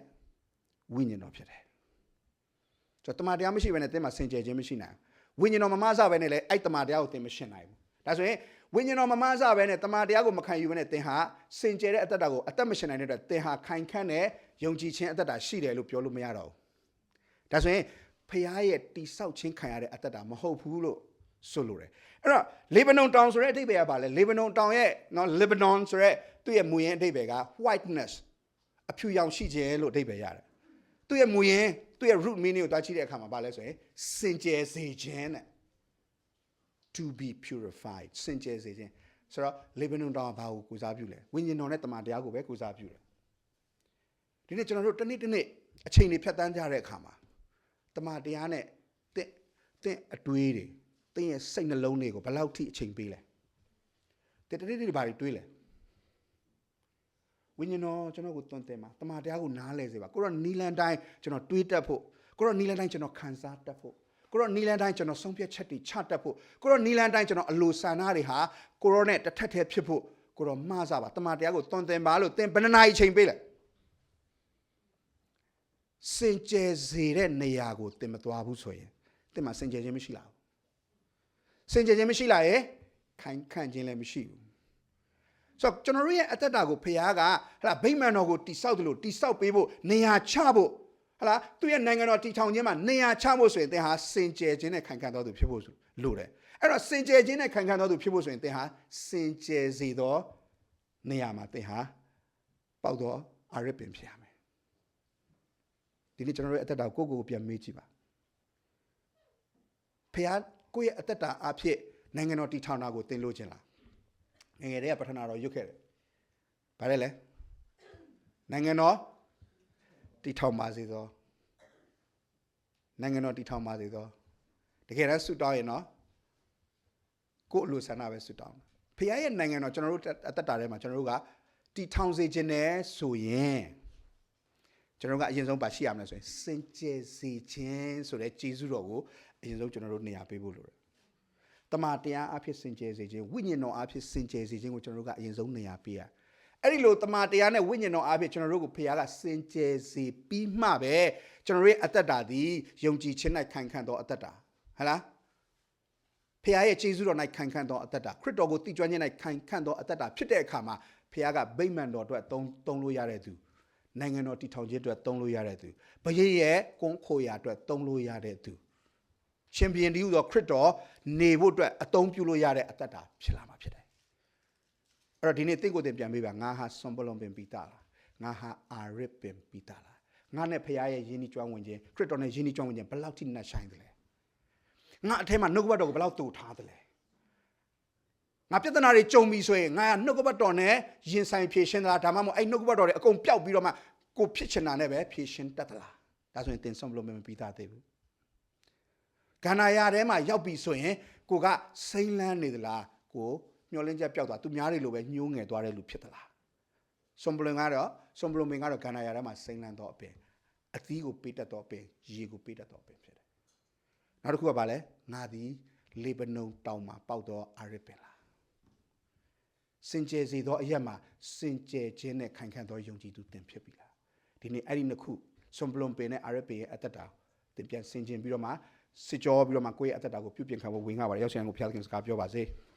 ဝိညာဉ်တော်ဖြစ်တယ်ဆိုတော့တမန်တရားမရှိဘဲနဲ့တင်းမှာစင်ကြယ်ခြင်းမရှိနိုင်ဝိညာဉ်တော်မမဆဘဲနဲ့လည်းအဲ့တမန်တရားကိုတင်းမရှင်းနိုင်ဘူးဒါဆိုရင်ဝိညာဉ်တော်မမဆဘဲနဲ့တမန်တရားကိုမခံယူဘဲနဲ့တင်းဟာစင်ကြယ်တဲ့အသက်တာကိုအသက်မရှင်နိုင်တဲ့အတွက်တင်းဟာခိုင်ခန့်တဲ့ယုံကြည်ခြင်းအသက်တာရှိတယ်လို့ပြောလို့မရတော့ဘူးဒါဆိုရင်ဖခင်ရဲ့တိဆောက်ခြင်းခံရတဲ့အသက်တာမဟုတ်ဘူးလို့ဆိုလိုတယ်အဲ့တော့လေဗနုန်တောင်ဆိုတဲ့အဓိပ္ပာယ်ကဘာလဲလေဗနုန်တောင်ရဲ့နော်လေဗနွန်ဆိုတဲ့သူ့ရဲ့မူရင်းအဓိပ္ပာယ်က whiteness အဖြူရောင်ရှိခြင်းလို့အဓိပ္ပာယ်ရတယ်သူ့ရဲ့မူရင်းသူ့ရဲ့ root meaning ကိုတွားကြည့်တဲ့အခါမှာဘာလဲဆိုရင်စင်ကြယ်စေခြင်းတဲ့ to be purified စင်ကြယ်စေခြင်းဆိုတော့လေဗနုန်တောင်ကဘာကိုကိုစားပြုလဲဝိညာဉ်တော်နဲ့တမန်တရားကိုပဲကိုစားပြုတယ်ဒီနေ့ကျွန်တော်တို့တစ်နေ့အချိန်တွေဖြတ်တန်းကြတဲ့အခါမှာတမန်တရားနဲ့တင့်အတွေးတွေတင်းရဲ့စိတ်နှလုံးတွေကိုဘယ်လောက်ထိအချိန်ပေးလဲတဲ့တနေ့တွေဘာတွေတွေးလဲဝိညာဉ်တော်ကျွန်တော်ကိုတွန်းတင်ပါတမန်တရားကိုနားလဲစေပါကိုရောနီလန်တိုင်းကျွန်တော်တွေးတတ်ဖို့ကိုရောနီလန်တိုင်းကျွန်တော်ခံစားတတ်ဖို့ကိုရောနီလန်တိုင်းကျွန်တော်ဆုံးဖြတ်ချက်တွေချတတ်ဖို့ကိုရောနီလန်တိုင်းကျွန်တော်အလိုဆန္ဒတွေဟာကိုရောနဲ့တစ်ထက်တည်းဖြစ်ဖို့ကိုရောမှားစားပါတမန်တရားကိုတွန်းတင်ပါလို့သင်ဘယ်နှနာရီအချိန်ပေးလဲစင်ကြယ်စေတဲ့နေရာကိုသင်မသွားဘူးဆိုရင်သင်မှာစင်ကြယ်ခြင်းမရှိလားစင်ကြယ်ခြင်းမရှိလာရဲ့ခိုင်ခန့်ခြင်းလည်းမရှိဘူးဆိုတော့ကျွန်တော်တို့ရဲ့အသက်တာကိုဖခင်ကဟလာဗိမာန်တော်ကိုတိဆောက်တယ်လို့တိဆောက်ပေးဖို့နေရာချဖို့ဟလာသူ့ရဲ့နိုင်ငံတော်တည်ထောင်ခြင်းမှာနေရာချဖို့ဆိုရင်သင်ဟာစင်ကြယ်ခြင်းနဲ့ခိုင်ခန့်တော်သူဖြစ်ဖို့လိုတယ်အဲ့တော့စင်ကြယ်ခြင်းနဲ့ခိုင်ခန့်တော်သူဖြစ်ဖို့ဆိုရင်သင်ဟာစင်ကြယ်စေသောနေရာမှာသင်ဟာပေါက်သောအာရစ်ပင်ဖြစ်ရမယ်ဒီနေ့ကျွန်တော်တို့ရဲ့အသက်တာကိုပြန်မေးကြည့်ပါဖခင်ကိုယ့်ရဲ့အသက်တာအဖြစ်နိုင်ငံတော်တည်ထောင်တာကိုသင်လို့ခြင်းလားငယ်ငယ်တည်းကပထနာတော်ရွတ်ခဲ့တယ်။ဘာလဲနိုင်ငံတော်တည်ထောင်ပါစေသောနိုင်ငံတော်တည်ထောင်ပါစေသောတကယ်တမ်းဆုတောင်းရင်တော့ကိုယ့်အလိုဆန္ဒပဲဆုတောင်းဖခင်ရဲ့နိုင်ငံတော်ကျွန်တော်တို့အသက်တာထဲမှာကျွန်တော်တို့ကတည်ထောင်စေခြင်းနဲ့ဆိုရင်ကျွန်တော်တို့ကအရင်ဆုံးပါရှိရမယ်ဆိုရင်စင်ကြယ်စေခြင်းဆိုတဲ့ကျေးဇူးတော်ကိုအရင်ဆုံးကျွန်တော်တို့နေရာပေးဖို့လိုတယ်တမန်တရားအဖြစ်စင်ကြယ်စေခြင်းဝိညာဉ်တော်အဖြစ်စင်ကြယ်စေခြင်းကိုကျွန်တော်တို့ကအရင်ဆုံးနေရာပေးရအဲ့ဒီလိုတမန်တရားနဲ့ဝိညာဉ်တော်အဖြစ်ကျွန်တော်တို့ကိုဖခင်ကစင်ကြယ်စေပြီးမှပဲကျွန်တော်တို့ရဲ့အသက်တာသည်ယုံကြည်ခြင်း၌ခိုင်ခန့်သောအသက်တာဟုတ်လားဖခင်ရဲ့ကျေးဇူးတော်၌ခိုင်ခန့်သောအသက်တာခရစ်တော်ကိုတည်ကျွမ်းခြင်း၌ခိုင်ခန့်သောအသက်တာဖြစ်တဲ့အခါမှာဖခင်ကဗိမာန်တော်အတွက်သုံးလို့ရတဲ့သူနိုင်ငံတော်တည်ထောင်ခြင်းအတွက်သုံးလို့ရတဲ့သူဘုရင်ရဲ့ကွန်းခိုရာအတွက်သုံးလို့ရတဲ့သူရှင်ဘုရင်တည်းဟူသောခရစ်တော်နေဖို့အတွက်အသုံးပြုလို့ရတဲ့အသက်တာဖြစ်လာမှာဖြစ်တယ်အဲ့တော့ဒီနေ့တင့်ကိုယ်တင်ပြန်ပေးပါငါဟာဆွန်ပလုံပင်ပိတာလားငါဟာအာရစ်ပင်ပိတာလားငါနဲ့ဖခင်ရဲ့ယဉ်ဤကျွမ်းဝင်ခြင်းခရစ်တော်နဲ့ယဉ်ဤကျွမ်းဝင်ခြင်းဘယ်လောက်ထိနှက်ဆိုင်သလဲငါအထဲမှာနှုတ်ကပတ်တော်ကိုဘယ်လောက်တူထားသလဲငါပြဿနာတွေကြုံပြီဆိုရင်ငါနှုတ်ကပတ်တော်နဲ့ရင်ဆိုင်ဖြေရှင်းသလားဒါမှမဟုတ်အဲ့နှုတ်ကပတ်တော်တွေအကုန်ပျောက်ပြီးတော့မှကိုဖြစ်ချင်တာနဲ့ပဲဖြေရှင်းတတ်သလားဒါဆိုရင်တင်ဆွန်ပလုံပင်ပိတာသေးဘူးခန္ဓာရထဲမှာရောက်ပြီဆိုရင်ကိုကစိမ့်လန်းနေသလားကိုမျောလင်းချက်ပျောက်သွားသူများတွေလိုပဲညှိုးငယ်သွားတဲ့လူဖြစ်သလားဆွန်ပလုံပင်ကတော့ခန္ဓာရထဲမှာစိမ့်လန်းတော့အပင်အသီးကိုပေးတတ်တော့အပင်ရေကိုပေးတတ်တော့အပင်ဖြစ်တယ်နောက်တစ်ခုကဘာလဲငါသည်လေဗနုန်တောင်မှာပေါက်တော့အာရစ်ပင်လားစင်ကြယ်စေသောအရက်မှာစင်ကြယ်ခြင်းနဲ့ခိုင်ခန့်သောယုံကြည်သူသင်ဖြစ်ပြီလားဒီနေ့အဲ့ဒီနှစ်ခုဆွန်ပလုံပင်နဲ့အာရစ်ပင်ရဲ့အသက်တာသင်ပြန်ဆင်ခြင်ပြီးတော့မှစစ်ကြောပြီးတော့မှကိုယ့်ရဲ့အသက်တာကိုပြုပြင်ခံဖို့ဝင်ငါပါရောက်ရှင်ကိုဖျားသခင်စကားပြောပါစေ။